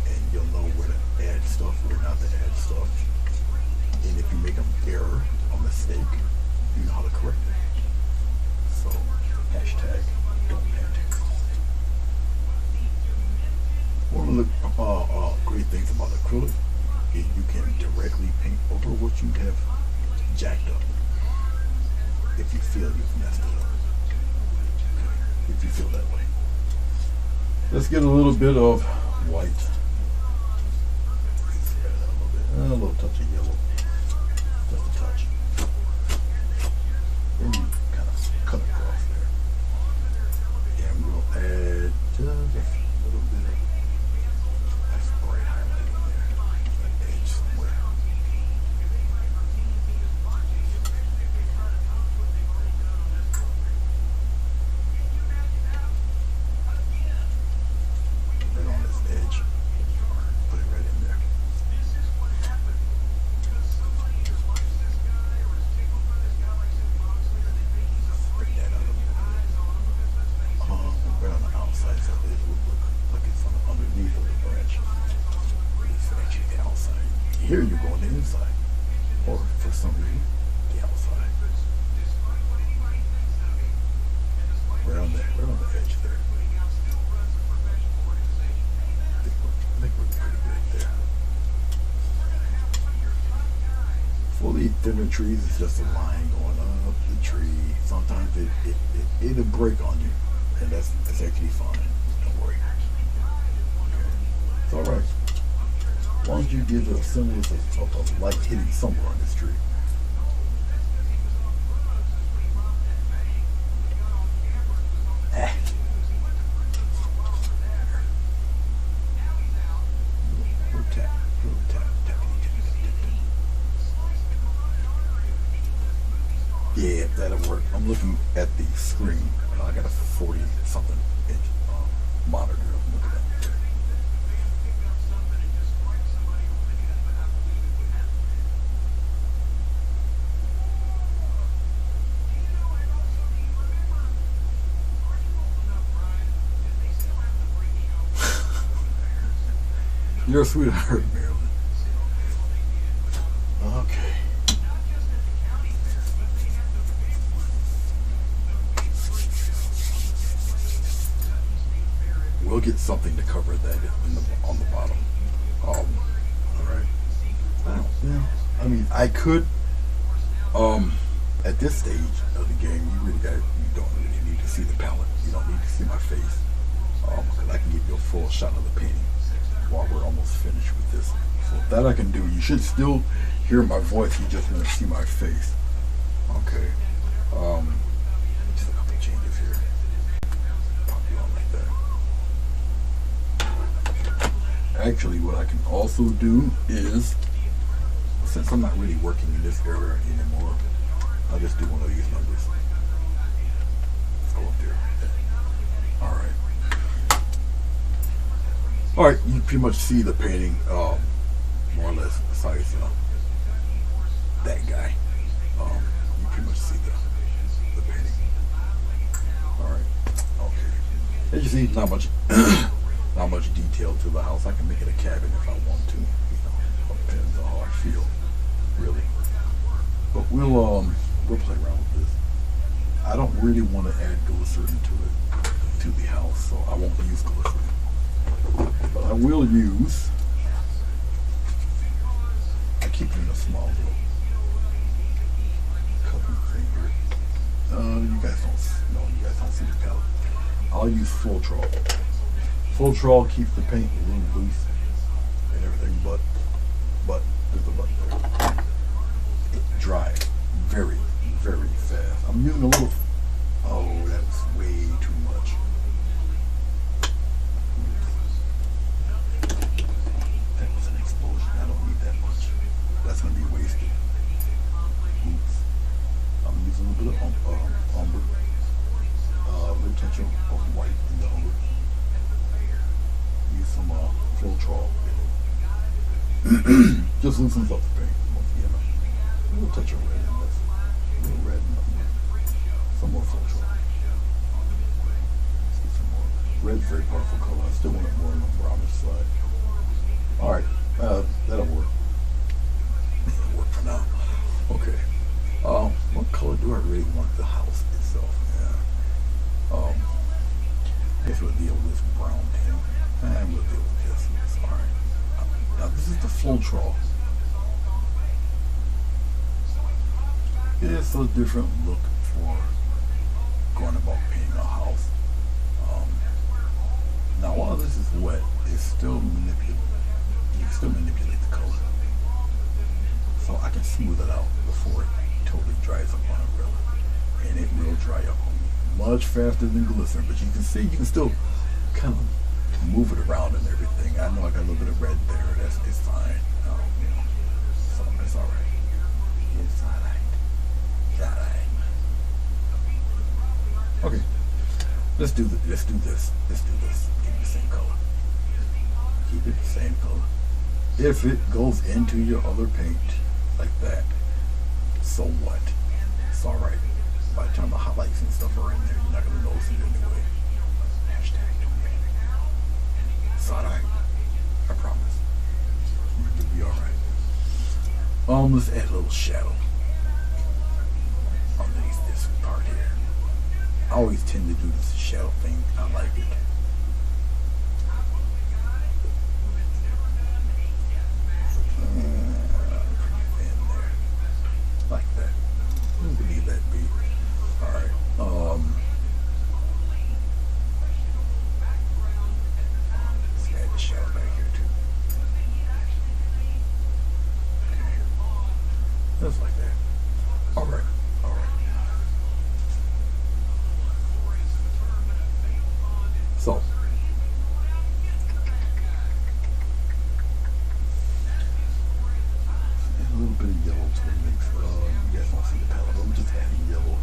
And you'll know where to add stuff, where not to add stuff. And if you make an error, a mistake, you know how to correct it. So, hashtag don't panic. One of the great things about acrylic is you can directly paint over what you have jacked up. If you feel you've messed it up. If you feel that way. Let's get a little bit of white. A little touch of yellow. Just a touch. Then you kind of cut across there. And we'll add just a little bit of that's bright highlight in there. That edge somewhere. the outside. Right on the edge there. I think we're pretty good there. Fully thinner trees is just a line going up the tree. Sometimes it'll break on you, and that's actually fine. Don't worry. Okay. It's all right. As long as you give a semblance of light hitting somewhere on this tree. Yeah, that'll work. I'm looking at the screen. I got a 40-something inch monitor. I'm looking at it. You're a sweetheart, Marilyn. Okay. We'll get something to cover that on the bottom. All right. Yeah. I mean, I could. At this stage of the game, you don't really need to see the palette. You don't need to see my face. Because I can give you a full shot of the painting while we're almost finished with this. So that I can do. You should still hear my voice. You just want to see my face. Okay. Just a couple changes here. Pop you on like that. Actually, what I can also do is, since I'm not really working in this area anymore, I'll just do one of these numbers. Let's go up there. All right, you pretty much see the painting, more or less, besides that guy. You pretty much see the painting. All right, okay. As you see, not much, not much detail to the house. I can make it a cabin if I want to. Depends on how I feel, really. But we'll play around with this. I don't really want to add glycerin to the house, so I won't use glycerin. But I will use, I keep it in a small little covering thing here. You guys don't see the palette. I'll use full trawl. Full trawl keeps the paint a little loose and everything, but there's a but there. It dries very, very fast. I'm using a little, oh, that was way too much. That's going to be wasted. Oops. I'm using a little bit of umber, a little touch of white in the umber. Use some full trawl. Just loosens up the paint. A little touch of red in this. A little red in the some more full trawl. Let's get some more. Red's very powerful color. I still want it more on the brownish side. Alright, that'll work. Work for now. Okay. What color do I really want the house itself? Yeah. I guess we'll deal with this brown tint. And we'll deal with this. It's alright. Now this is the flow trawl. It's a different look for going about painting a house. Now while this is wet, it's still manipulable. You can still manipulate the color. So I can smooth it out before it totally dries up on a riller. And it will dry up on me much faster than glycerin, but you can see, you can still kind of move it around and everything. I know I got a little bit of red there. It's fine. So it's all right. It's all right. It's all right. Okay. Let's do this. Let's do this. Keep it the same color. Keep it the same color. If it goes into your other paint like that, so what? It's all right. By the time the highlights and stuff are in there, you're not going to notice it anyway. Hashtag don't make it. It's all right. I promise. You'll be all right. Let's add a little shadow. shadow thing. I like it. Pretty thin there. Like that. We'll leave that be. Alright. Let's add the shadow back here too. Okay. Just like that. Alright. So, add a little bit of yellow to the mix. You guys don't see the palette, but I'm just adding yellow.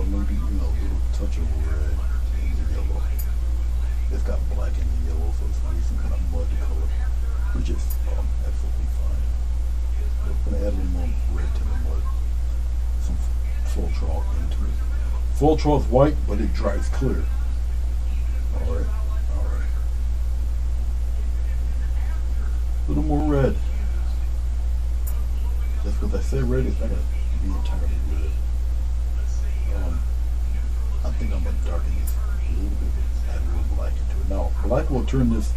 Maybe, a little touch of red in the yellow. It's got black in the yellow, so it's maybe some kind of mud color, which is absolutely fine. I'm going to add a little more red to the mud. Some Floetrol into it. Floetrol is white, but it dries clear. Alright. A little more red. Just because I said red, it's not going to be entirely red. I think I'm going to darken this a little bit, add a little black into it. Now, black will turn this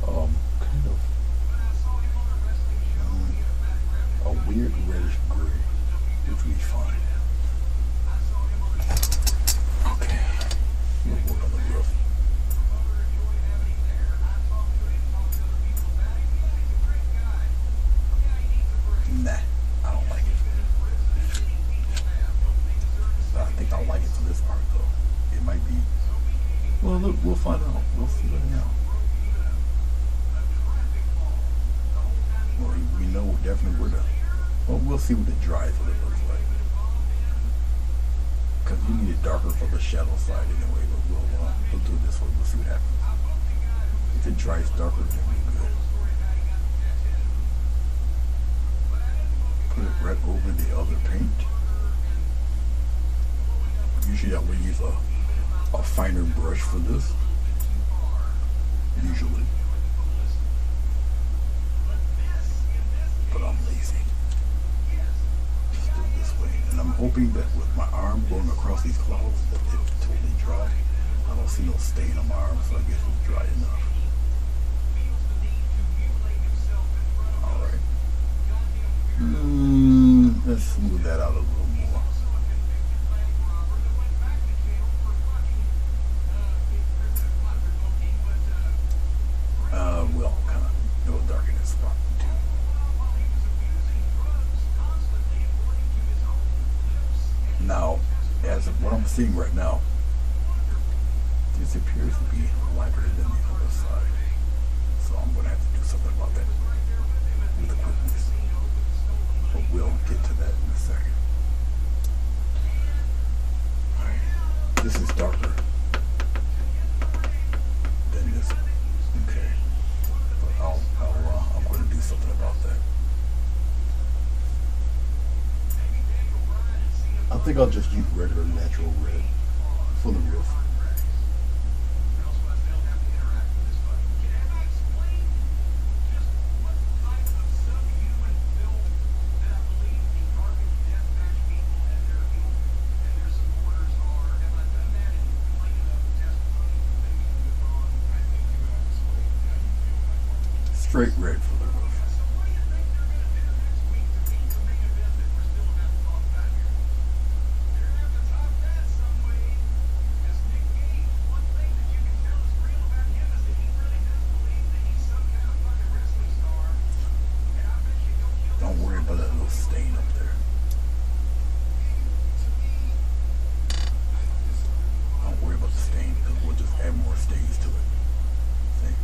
kind of a weird reddish gray, which will be fine. Okay, we'll work on the roof. Nah, I don't like it. I think I'll like it for this part though. It might be, well, look, we'll find out. We'll see right now. Well, we know definitely where to, well, we'll see what it dries, what it looks like. Because you need it darker for the shadow side anyway, but we'll do it this way. We'll see what happens. If it dries darker, then we're good. Put it right over the other paint. Usually I would use a finer brush for this. Usually. But I'm lazy. Just do it this way. And I'm hoping that with my arm going across these clouds that it's totally dry. I don't see no stain on my arm, so I guess it's dry enough. Alright. Let's smooth that out a little more. Well, kind of, it'll darken this spot too. Now, as of what I'm seeing right now, this appears to be lighter than the other side. So I'm going to have to do something about that with the quickness. But we'll get to that in a second. Alright, this is darker than this one. Okay. But I'm going to do something about that. I think I'll just use regular natural red for the roof. Straight red for the roof. Don't worry about that little stain up there. Don't worry about the stain because we'll just add more stains to it. See?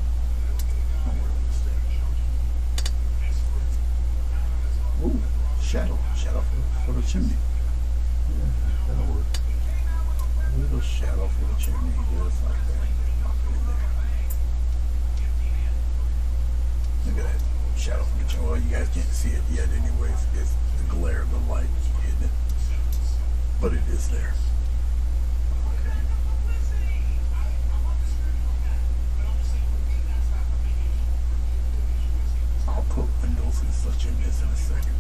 Don't worry about the stain. Ooh, shadow for the chimney. Yeah, that'll work. A little shadow for the chimney, just like that. Pop it in there. Look at that shadow for the chimney. Well, you guys can't see it yet, anyways. It's the glare of the light hitting it, but it is there. Okay. I'll put windows and such in this in a second.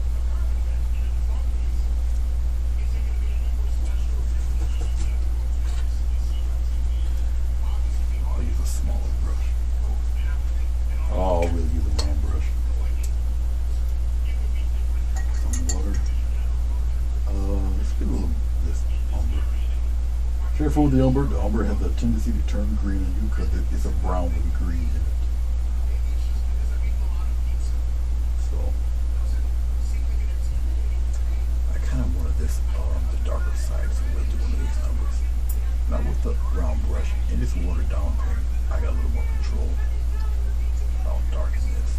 Careful with the umber. The umber has a tendency to turn green on you because it's a brown with green in it. So I kind of wanted this the darker side, so we'll do one of these numbers. Now with the round brush and this watered down paint, I got a little more control. I'll darken this.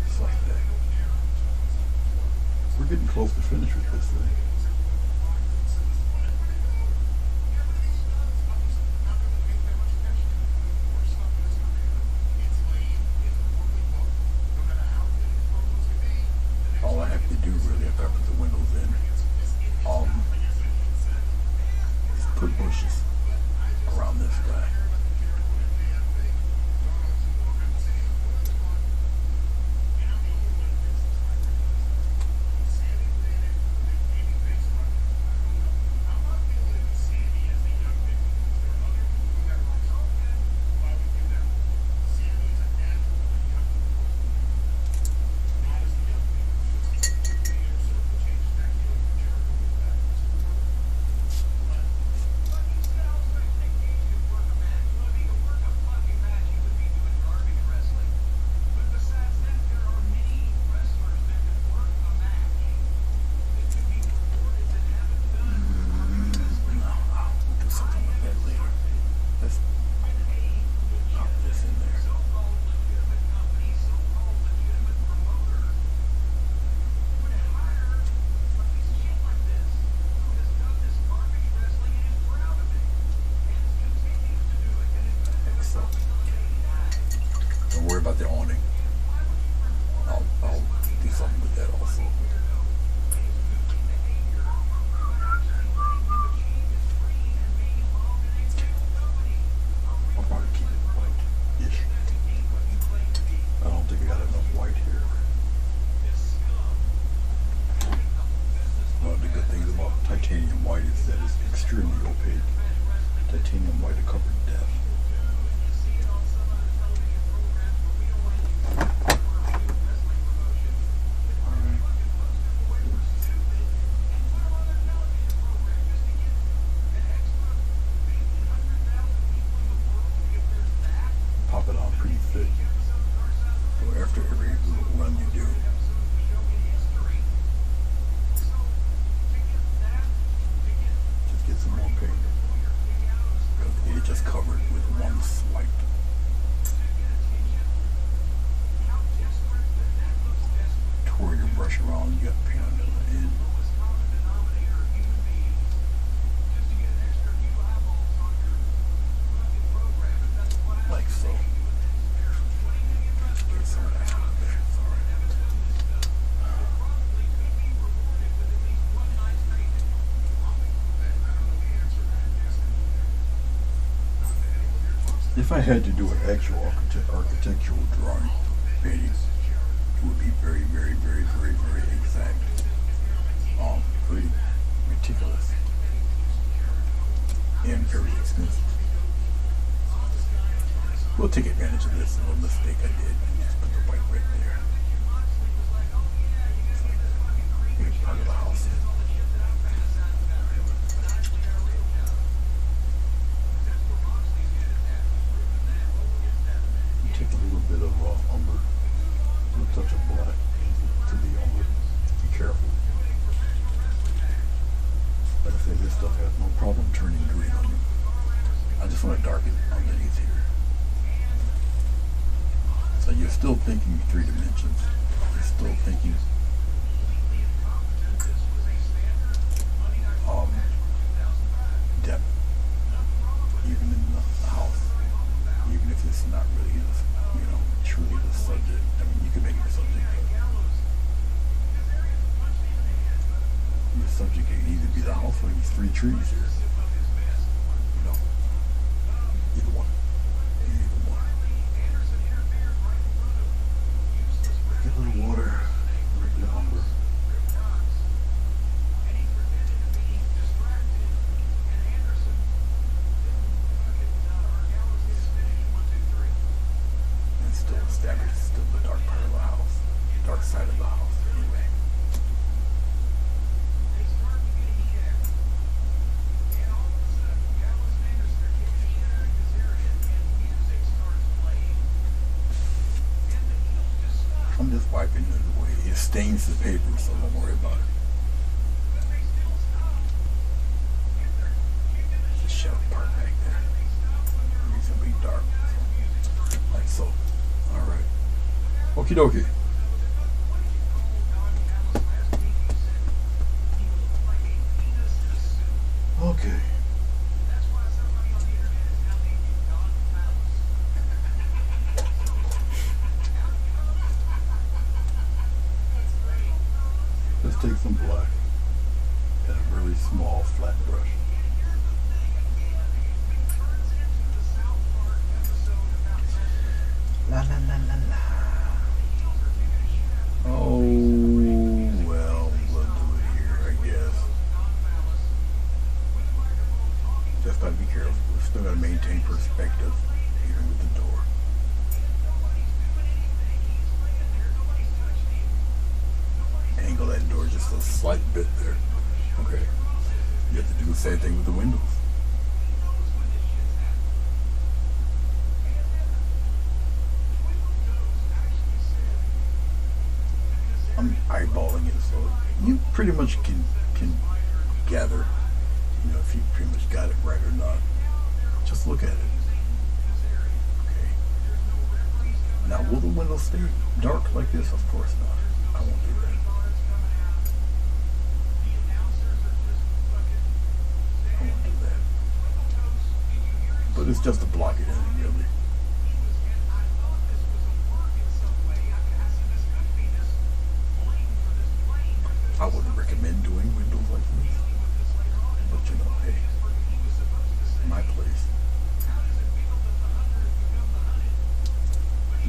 Just like that. We're getting close to finish with this thing. All I have to do really after I put the windows in is put bushes around this guy. Don't worry about the awning. I'll do something with that also. I'll probably keep it white-ish. I don't think I got enough white here. One of the good things about titanium white is that it's extremely opaque. Titanium white will cover death. Pop it on pretty thick. So after every little run you do, just get some more paint. Because it just covered with one swipe. Twirl your brush around, you got paint on the end. Like so. Get some of that out of there. It's all right. If I had to do an actual architectural drawing painting, it would be very, very, very, very, very exact. Very meticulous. And very expensive. We'll take advantage of this little mistake I did and just put the white right there. Here's part of the house. Take a little bit of umber, a little touch of black to the umber. Be careful. Like I said, this stuff has no problem turning green on you. I just want to darken underneath here. So you're still thinking 3 dimensions. You're still thinking depth, even in the house, even if it's not really, truly the subject. I mean, you can make it a subject, but your subject can either be the house or these 3 trees here. Either one. Either one. Get a little water, a little bit of umber. And still establish still the dark part of the house, dark side of the house anyway. wiping it away. It stains the paper, so don't worry about it. The shelf part back there. It's gonna be dark. Like so. Alright. Okie dokie. Okay. Let's take some black and a really small flat brush. La la la la la. Oh, well, we'll do it here, I guess. Just gotta be careful. We're still gotta maintain perspective here with the door. Angle that door just a slight bit there. Okay. You have to do the same thing with the windows. I'm eyeballing it, so you pretty much can gather, you know, if you pretty much got it right or not. Just look at it. Okay. Now, will the windows stay dark like this? Of course not. I won't do that. I won't do that. But it's just to block it in, really. I wouldn't recommend doing windows like this, but you know, hey, my place. A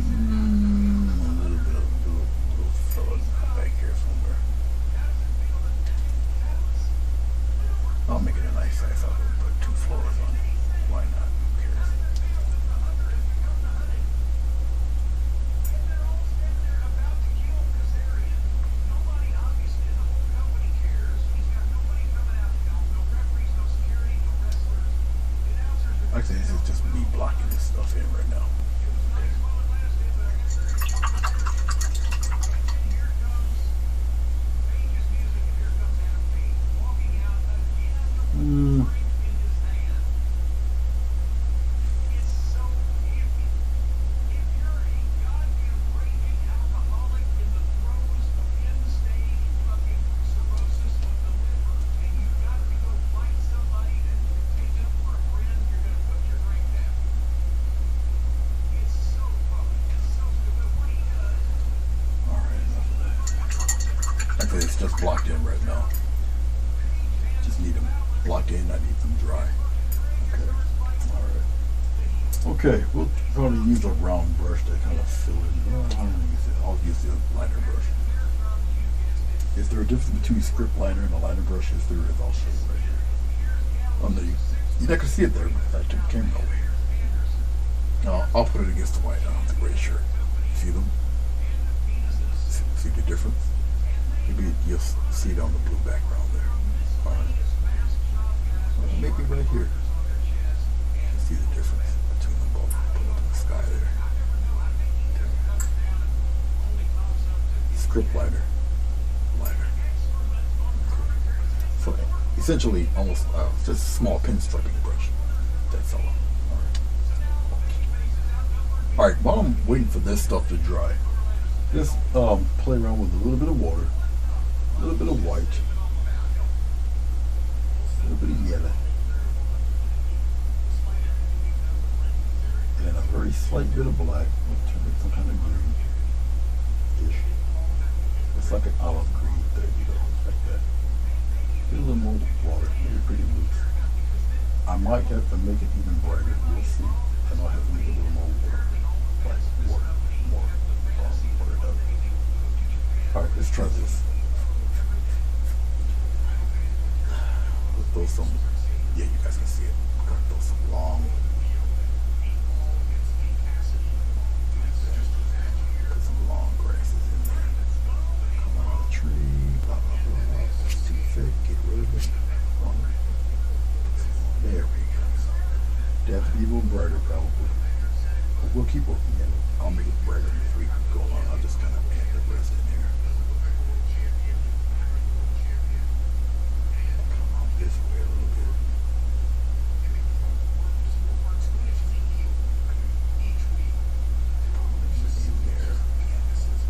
little bit of a little fella back here somewhere. I'll make it a nice size. I'll put 2 floors on it. Why not? Who cares? Actually, this is just me blocking this stuff in right now. It's just blocked in right now. Just need them blocked in. I need them dry. Okay. Alright. Okay, we'll probably use a round brush to kind of fill in. I'll use the liner brush. Is there a difference between script liner and a liner brush? If there is, I'll show you right here. You're not going to see it there, but I took the camera away here. Now, I'll put it against the white, the gray shirt. See them? See the difference? Maybe you'll see it on the blue background there. Alright. I'll make it right here. You see the difference between them both. Put it up in the sky there. Script liner. Liner. So essentially almost just a small pinstriping brush. That's all. Alright, while I'm waiting for this stuff to dry, just play around with a little bit of water. A little bit of white, a little bit of yellow, and a very slight bit of black. We'll turn it some kind of green-ish. It's like an olive green. There you go, like that. Get a little more water, make it pretty loose. I might have to make it even brighter. We'll see. And I'll have to make a little more water, like more water up. All right, let's try this. Throw some, yeah, you guys can see it. Gotta throw some long, put some long grasses in there. Come on the tree, blah, blah, blah. It's too thick, get rid of it. There we go. They have to be a little brighter, probably. But we'll keep working at it. I'll make it brighter as we go along. I'll just kind of add the rest in there. Come out this way a little bit.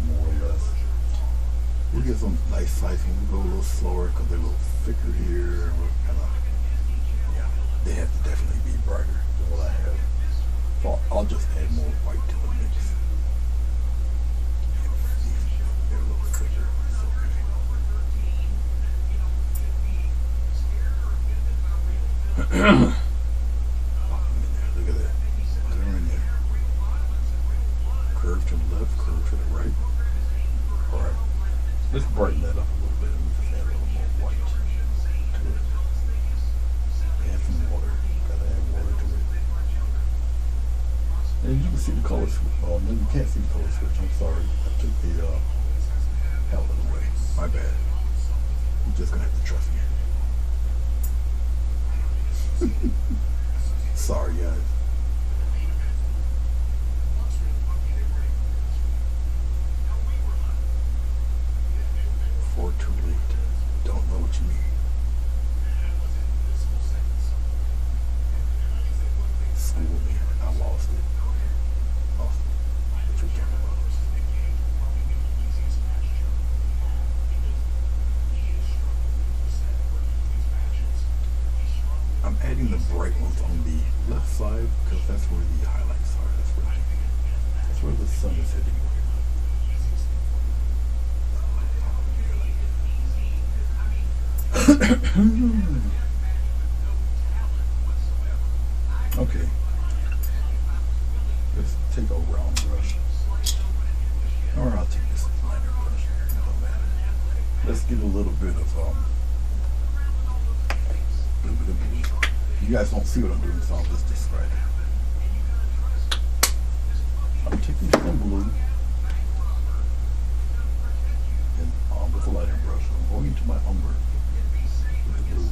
More or less. We'll get some nice size when we go a little slower because they're a little thicker here. We're kind of, yeah, they have to definitely be brighter than what I have. So I'll just add more white to the mix. They're a little thicker. So look at that. They're in there. Curve to the left, curve to the right. Alright. Let's brighten that up a little bit. Let me just add a little more white to it. Add some water. Gotta add water to it. And you can see the color switch. Oh, no, you can't see the color switch. I'm sorry. I took the palette away. My bad. You're just gonna have to trust me. Sorry, guys. For too late. Don't know what you mean. School me. I lost it. Lost it. What you talking about? I'm adding the bright ones on the left side because that's where the highlights are. That's where the sun is hitting. Okay. Let's take a round brush. Or I'll take this liner brush. It don't matter. Let's get a little bit of blue. You guys don't see what I'm doing, so I'll just describe it. I'm taking some blue and with a lighter brush. I'm going into my umber with the blue.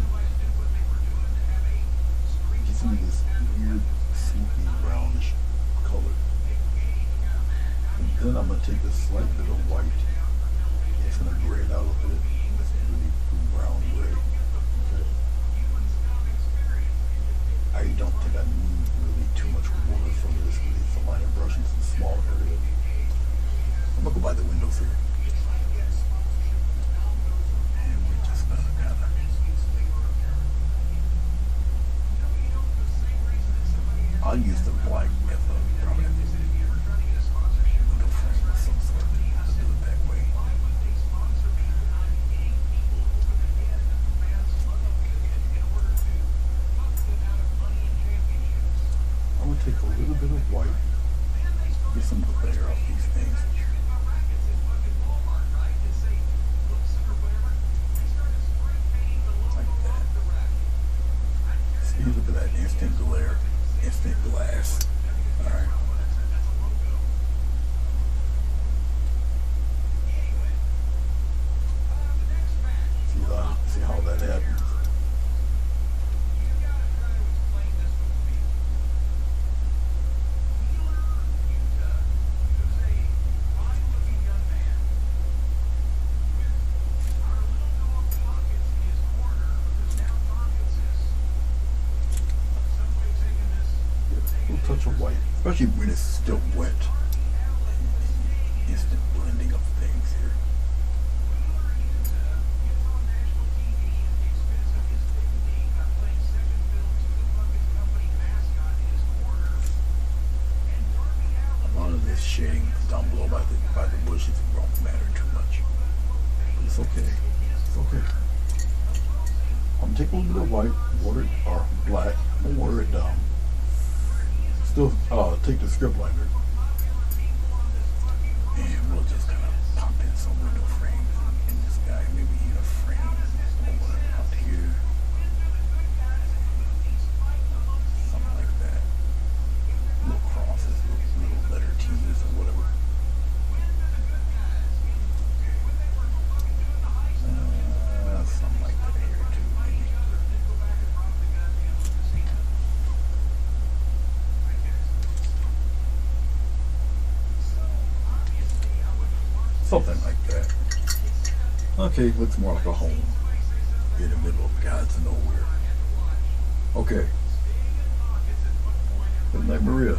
Get some of this weird, smoky, brownish color. And then I'm going to take a slight bit of white. It's going to gray it out a bit. This really brown gray. Okay. I don't think I need really too much water for this because it's a lighter brush and it's a small area. I'm going to go by the windows here. And we're just going to kind of I'll use the black as a probably window frame of some sort. I'll do it that way. I'm going to take a little bit of white, get some glare off these things. Like that. See, look at that instant glare. Instant glass. Alright. See how that happens. Touch of white, especially when it's still wet. Instant blending of things here. A lot of this shading down below by the bushes won't matter too much, but it's okay. It's okay. I'm gonna take a little bit of white, water it, or black, and water it down. Still take the script liner and we'll just kind of pop in some window frames in this guy, maybe in a frame or whatever out here, something like that, little crosses, little letter T's or whatever. Something like that here too, maybe. Something like that. Okay, looks more like a home in the middle of God's nowhere. Okay. Good night, Maria.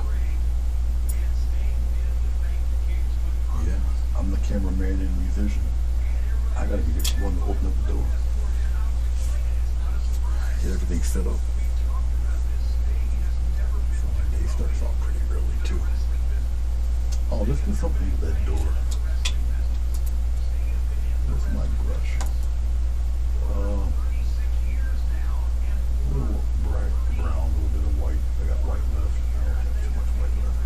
Yeah, I'm the cameraman and musician. I gotta be the one to open up the door. Get everything set up. So my day starts off pretty early too. Oh, let's do something with that door. Where's my brush? A little bright brown, a little bit of white. I got white left. I don't have too much white left.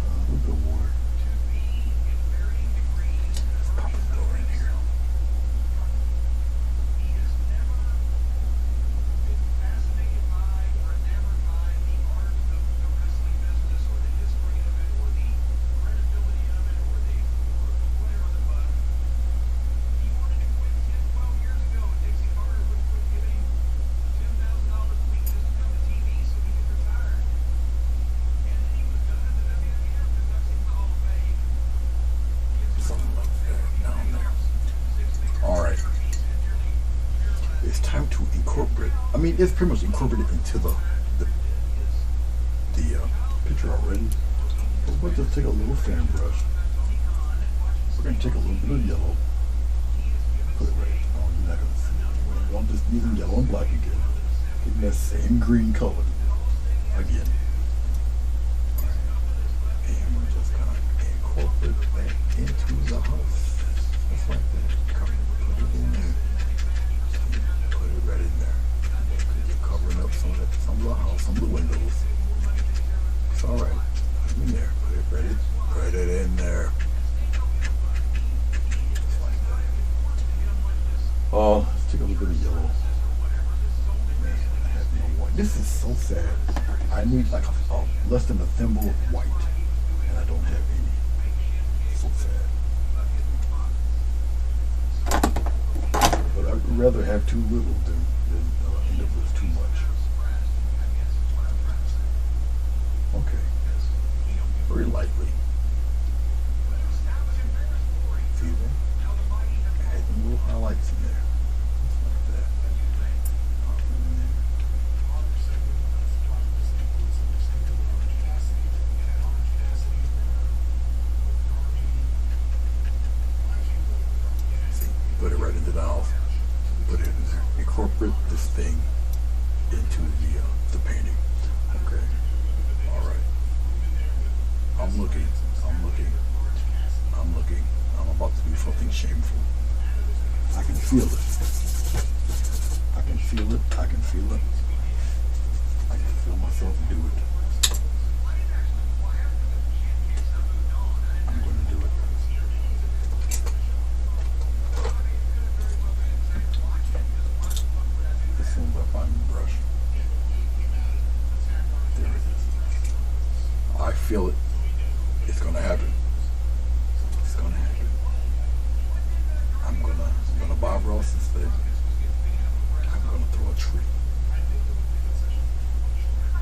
A little bit of water. Let's pop the door in here. I mean, it's pretty much incorporated into the picture already. But we'll just take a little fan brush. We're going to take a little bit of yellow. Put it right. Oh, you're not going to see it. I'm just using yellow and black again. Getting that same green color again. And we're just going to incorporate that into the house. Just like that. Put it in there. Put it right in there. Covering up some of the house, some of the windows. It's all right. Put it in there. Put it right in there. Just like that. Oh, let's take a little bit of yellow. Man, I have no white. This is so sad. I need like a less than a thimble of white, and I don't have any. So sad. But I'd rather have too little than end up with too much. Okay. Very lightly. See that? Add some little highlights in there. Just like that. Pop them in there. See, put it right into the house. Put it in there. Incorporate this thing into the painting. Okay. All right. I'm looking. I'm about to do something shameful. I can feel it. I can feel myself do it. I'm going to do it. As soon as I find the brush. There it is. I feel it. It's going to happen. It's going to happen. I'm gonna Bob Ross instead. I'm going to throw a tree.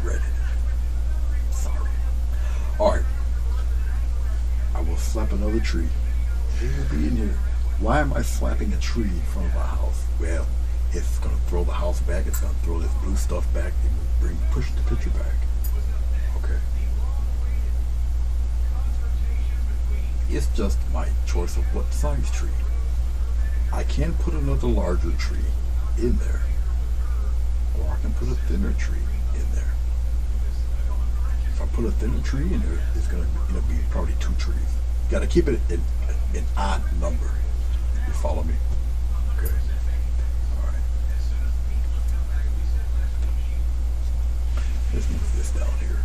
Ready. Sorry. Alright. I will slap another tree. It will be in here. Why am I slapping a tree in front of a house? Well, it's going to throw the house back. It's going to throw this blue stuff back. It will push the picture back. Okay. It's just my choice of what size tree. I can put another larger tree in there, or I can put a thinner tree in there. If I put a thinner tree in there, it's going to be probably 2 trees. You got to keep it an odd number. You follow me? Okay. All right. Let's move this down here.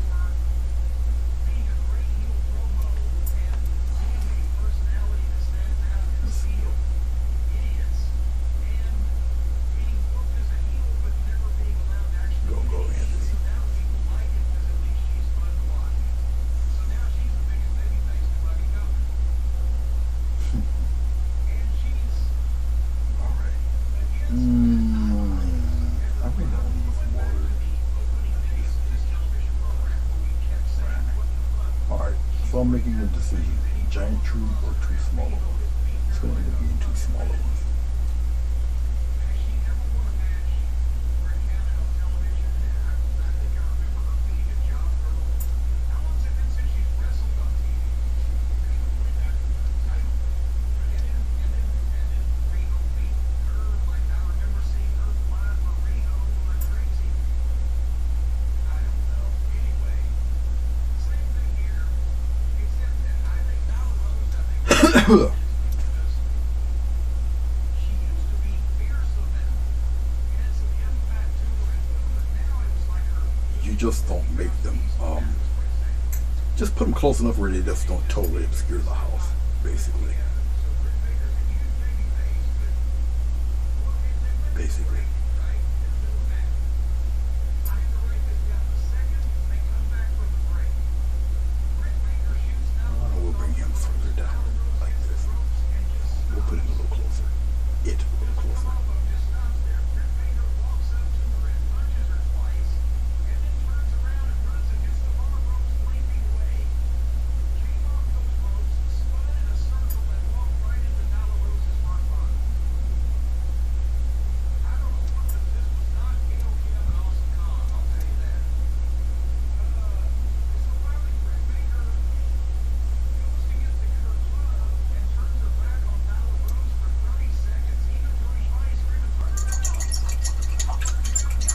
So I'm making a decision. giant tree or two smaller ones. It's going to end up being two smaller ones. You just don't make them, just put them close enough where they just don't totally obscure the house, basically. We'll bring him further down, like this. We'll put him a little closer. A little closer.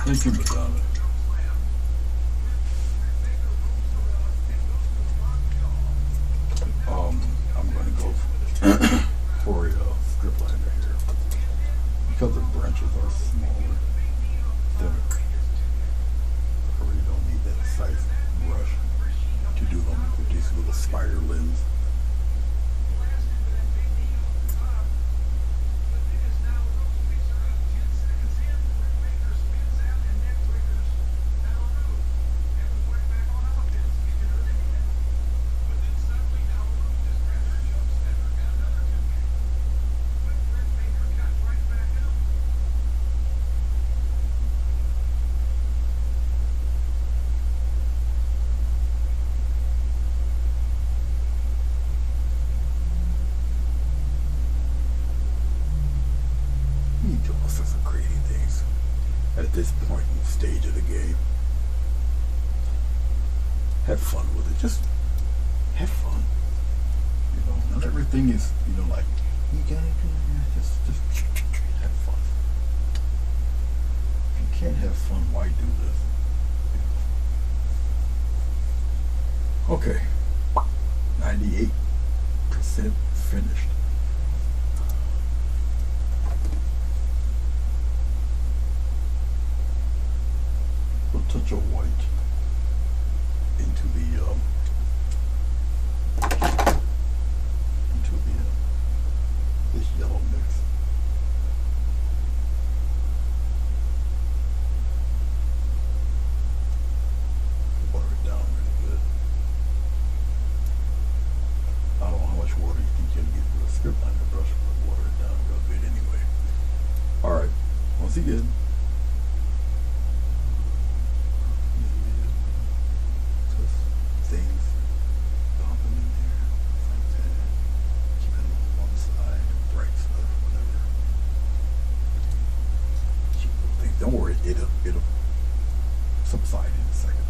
Thank you, Madonna. I'm going to go for a strip liner here. Because the branches are smaller, I really don't need that size brush to do them with these little spider limbs. Some crazy things at this point in the stage of the game. Have fun with it. Just have fun. You know, not everything is, like you gotta do it. Just have fun. If you can't have fun, why do this? Okay. 98% finished. Touch of white into this yellow mix. Water it down really good. I don't know how much water you think you're gonna get with a strip liner brush, but water it down a little bit anyway. All right, once again. Don't worry, it'll subside in a second.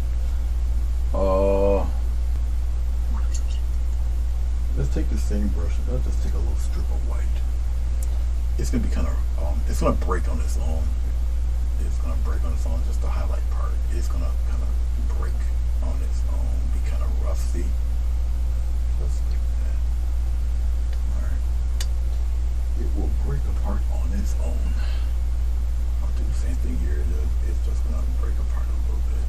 Let's take the same brush and let's just take a little strip of white. It's gonna be kind of it's gonna break on its own. It's gonna break on its own, just the highlight part. It's gonna kind of break on its own, be kind of rusty. Just like that. Alright. It will break apart on its own. Do the same thing here. It's just gonna break apart a little bit.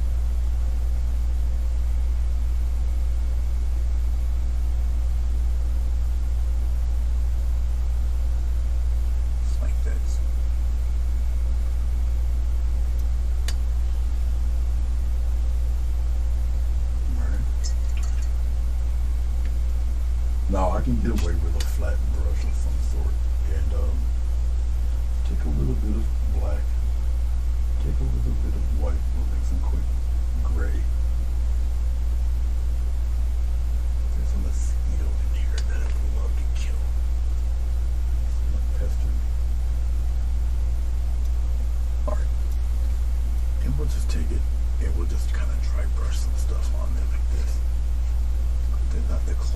Just like that. Right. Now I can get away with a flat brush of some sort and take a little bit of black. Take a little bit of white, we'll make some quick gray. There's a mosquito in here that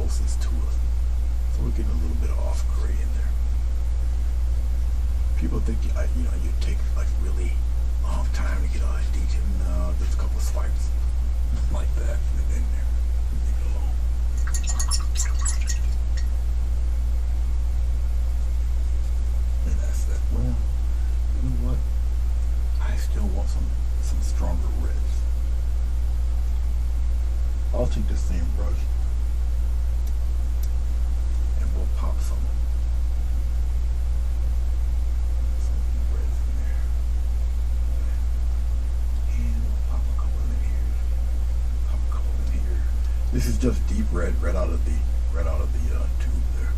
closest to us. So we're getting a little bit of off gray in there. People think you take like really long time to get all that detail. No, just a couple of swipes like that, and then there, leave it alone. And that's that. Well, you know what? I still want some stronger reds. I'll take the same brush and we'll pop some reds in there. And we'll pop a couple in here. Pop a couple in here. This is just deep red right out of the tube there.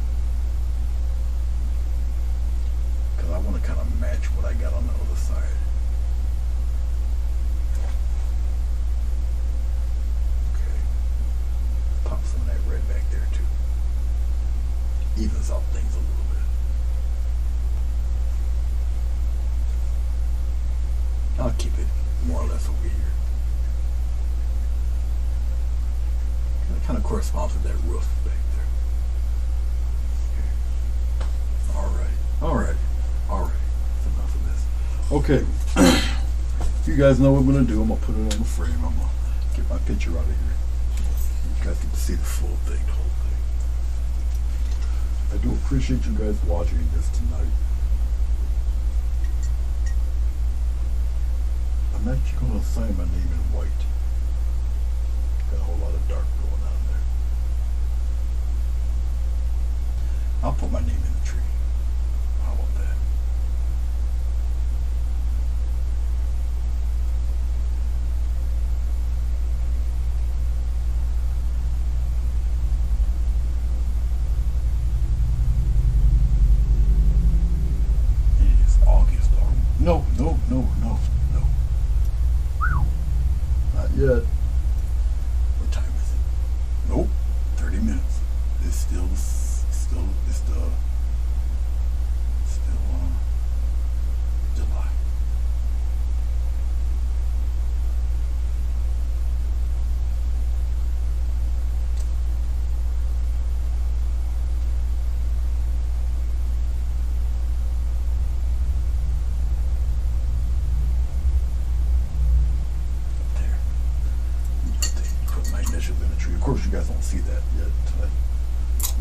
Because I want to kind of match what I got on the other side. Pop some of that red back there too. Evens out things a little bit. I'll keep it more or less over here. It kind of corresponds with that roof back there. Okay. Alright. That's enough of this. Okay. You guys know what I'm going to do. I'm going to put it on the frame. I'm going to get my picture out of here. You guys get to see the full thing, the whole thing. I do appreciate you guys watching this tonight. I'm actually going to sign my name in white. Got a whole lot of dark going on there. I'll put my name in the tree. How about that? No. Not yet. What time is it? Nope. 30 minutes. It's still July. Of course, you guys don't see that yet until I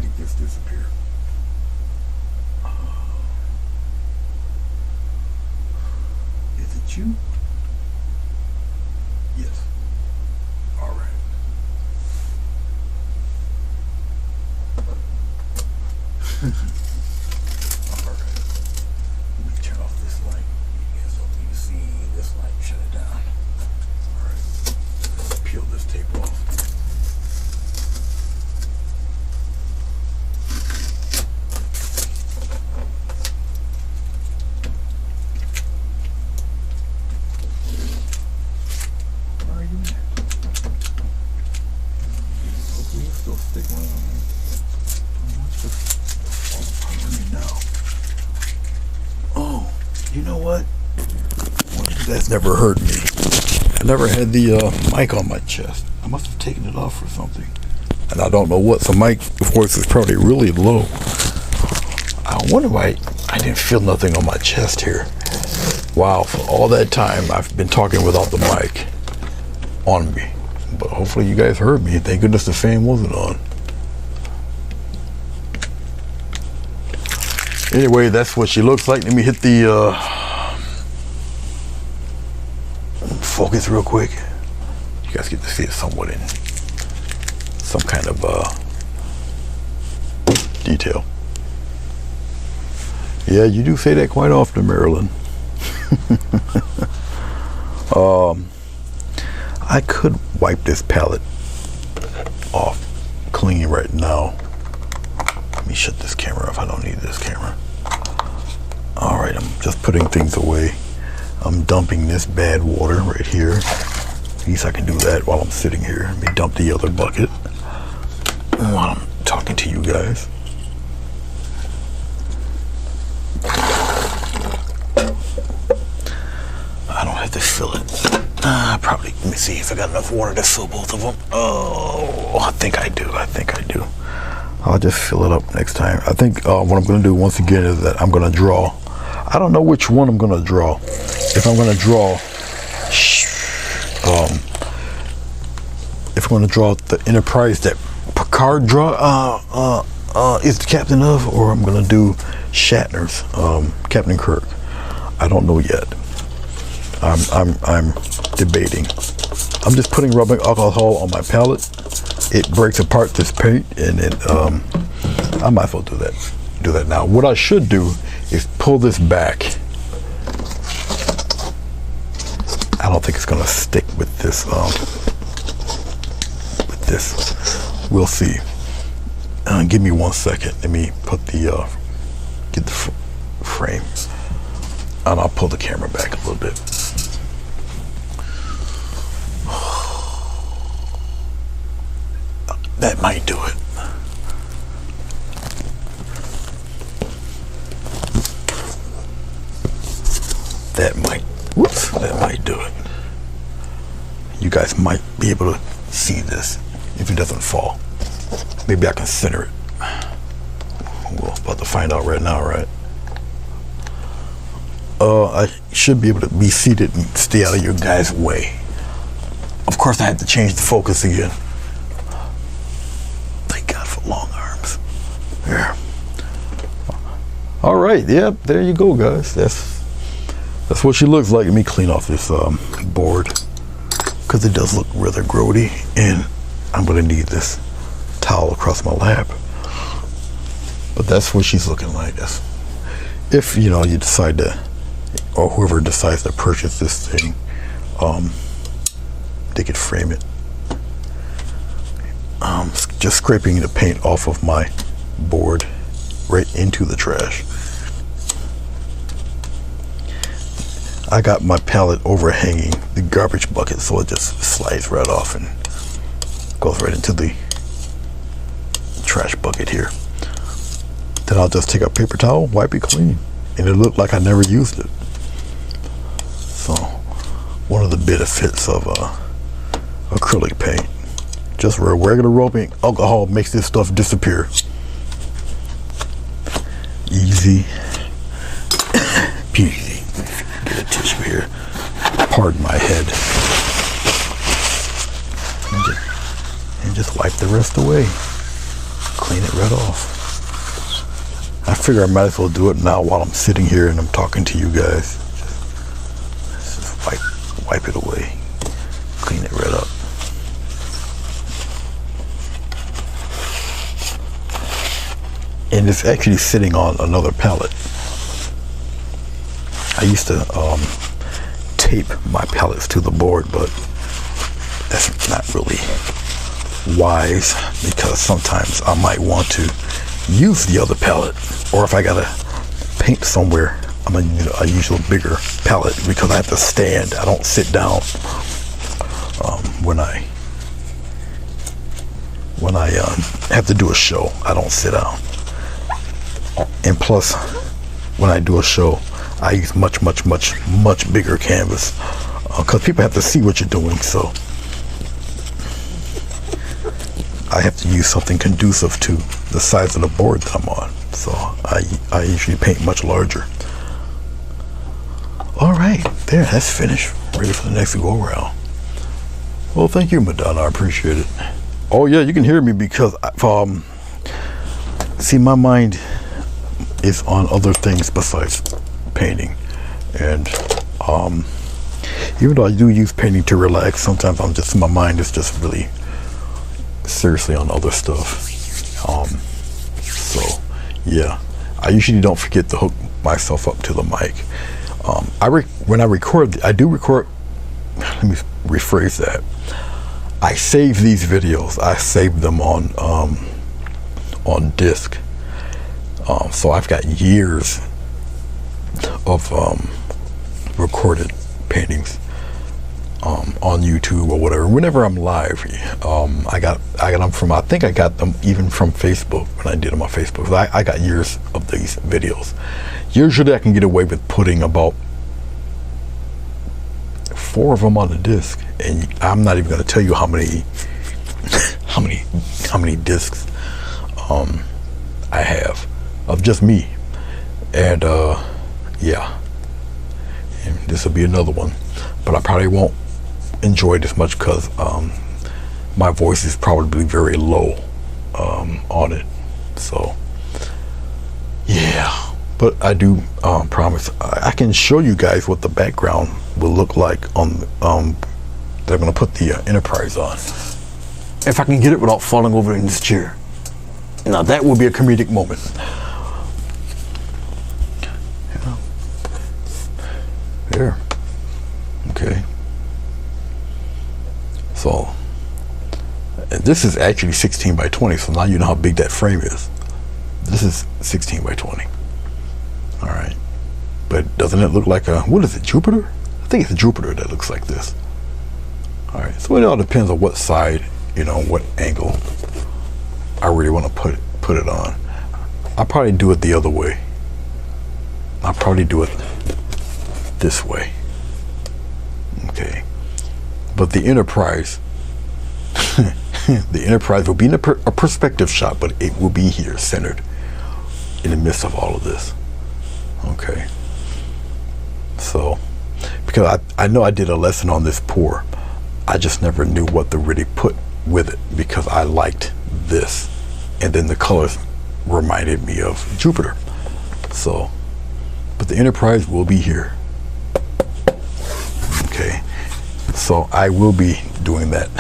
make this disappear. Is it you? Yes. All right. All right. Let me turn off this light. You guys don't need to see this light. Shut it down. All right. Let's peel this tape off. You know what? That's never hurt me. I never had the mic on my chest. I must have taken it off or something. And I don't know what. So my voice is probably really low. I wonder why I didn't feel nothing on my chest here. Wow, for all that time I've been talking without the mic on me. But hopefully you guys heard me. Thank goodness the fan wasn't on. Anyway, that's what she looks like. Let me hit the focus real quick. You guys get to see it somewhat in some kind of detail. Yeah, you do say that quite often, Marilyn. I could wipe this palette off clean right now. Let me shut this camera off. I don't need this camera. All right, I'm just putting things away. I'm dumping this bad water right here. At least I can do that while I'm sitting here. Let me dump the other bucket while I'm talking to you guys. I don't have to fill it. Probably, let me see if I got enough water to fill both of them. Oh, I think I do. I'll just fill it up next time. I think what I'm going to do once again is that I'm going to draw. I don't know which one I'm going to draw. If I'm going to draw, if I'm going to draw the Enterprise that Picard is the captain of, or I'm going to do Shatner's Captain Kirk. I don't know yet. I'm debating. I'm just putting rubbing alcohol on my palette. It breaks apart this paint, and it I might as well do that now. What I should do is pull this back. I don't think it's gonna stick with this. We'll see. Give me 1 second. Let me put the get the frame, and I'll pull the camera back a little bit. That might do it. That might do it. You guys might be able to see this if it doesn't fall. Maybe I can center it. We're about to find out right now, right? I should be able to be seated and stay out of your guys' way. Of course, I had to change the focus again. Long arms. There. All right. Yep. There you go, guys. That's what she looks like. Let me clean off this board, because it does look rather grody, and I'm gonna need this towel across my lap. But that's what she's looking like. That's, if you decide to, or whoever decides to purchase this thing, they could frame it. Just scraping the paint off of my board right into the trash. I got my palette overhanging the garbage bucket, so it just slides right off and goes right into the trash bucket here. Then I'll just take a paper towel, wipe it clean, and it looked like I never used it. So one of the benefits of acrylic paint. Just regular rubbing alcohol makes this stuff disappear. Easy peasy. Get a tissue here. Pardon my head. And just wipe the rest away. Clean it right off. I figure I might as well do it now while I'm sitting here and I'm talking to you guys. Just wipe it away. Clean it right up. And it's actually sitting on another palette. I used to tape my palettes to the board, but that's not really wise, because sometimes I might want to use the other palette, or if I gotta paint somewhere, I'm gonna use a usual bigger palette, because I have to stand. I don't sit down when I have to do a show. I don't sit down. And plus, when I do a show, I use much bigger canvas, because people have to see what you're doing. So I have to use something conducive to the size of the board that I'm on. So I usually paint much larger. All right, there, that's finished. Ready for the next go around. Well, thank you, Madonna. I appreciate it. Oh yeah, you can hear me, because see, my mind is on other things besides painting, and even though I do use painting to relax, sometimes my mind is just really seriously on other stuff. So yeah, I usually don't forget to hook myself up to the mic. When I record, I do record. Let me rephrase that. I save these videos. I save them on disc. So I've got years of recorded paintings on YouTube or whatever. Whenever I'm live, I got them from. I think I got them even from Facebook when I did them on Facebook. I got years of these videos. Usually I can get away with putting about 4 of them on the disc, and I'm not even going to tell you how many discs I have of just me. And yeah, and this will be another one, but I probably won't enjoy it as much because my voice is probably very low on it. So yeah, but I do promise I can show you guys what the background will look like on they're gonna put the Enterprise on, if I can get it without falling over in this chair. Now that will be a comedic moment. Yeah. There. Okay. So this is actually 16 by 20, so now you know how big that frame is. This is 16 by 20. All right. But doesn't it look like a, what is it, Jupiter? I think it's a Jupiter that looks like this. All right. So it all depends on what side, you know, what angle I really want to put it on. I'll probably do it the other way. I'll probably do it this way. Okay. But the Enterprise, the Enterprise will be in a perspective shot, but it will be here, centered in the midst of all of this. Okay. So, because I know I did a lesson on this pour, I just never knew what to really put with it because I liked this, and then the colors reminded me of Jupiter. So, but the Enterprise will be here. Okay. So I will be doing that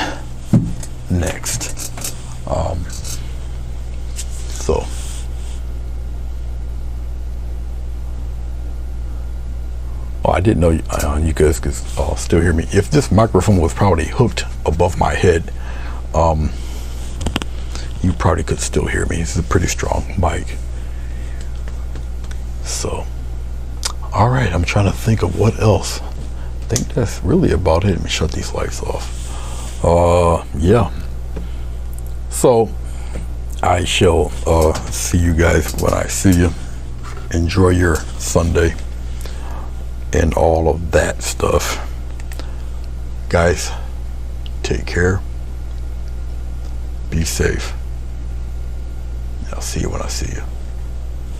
next. So I didn't know you guys could still hear me. If this microphone was probably hooked above my head, you probably could still hear me. This is a pretty strong mic. So, all right, I'm trying to think of what else. I think that's really about it. Let me shut these lights off. Yeah. So I shall see you guys when I see you. Enjoy your Sunday and all of that stuff. Guys, take care. Be safe. I'll see you when I see you.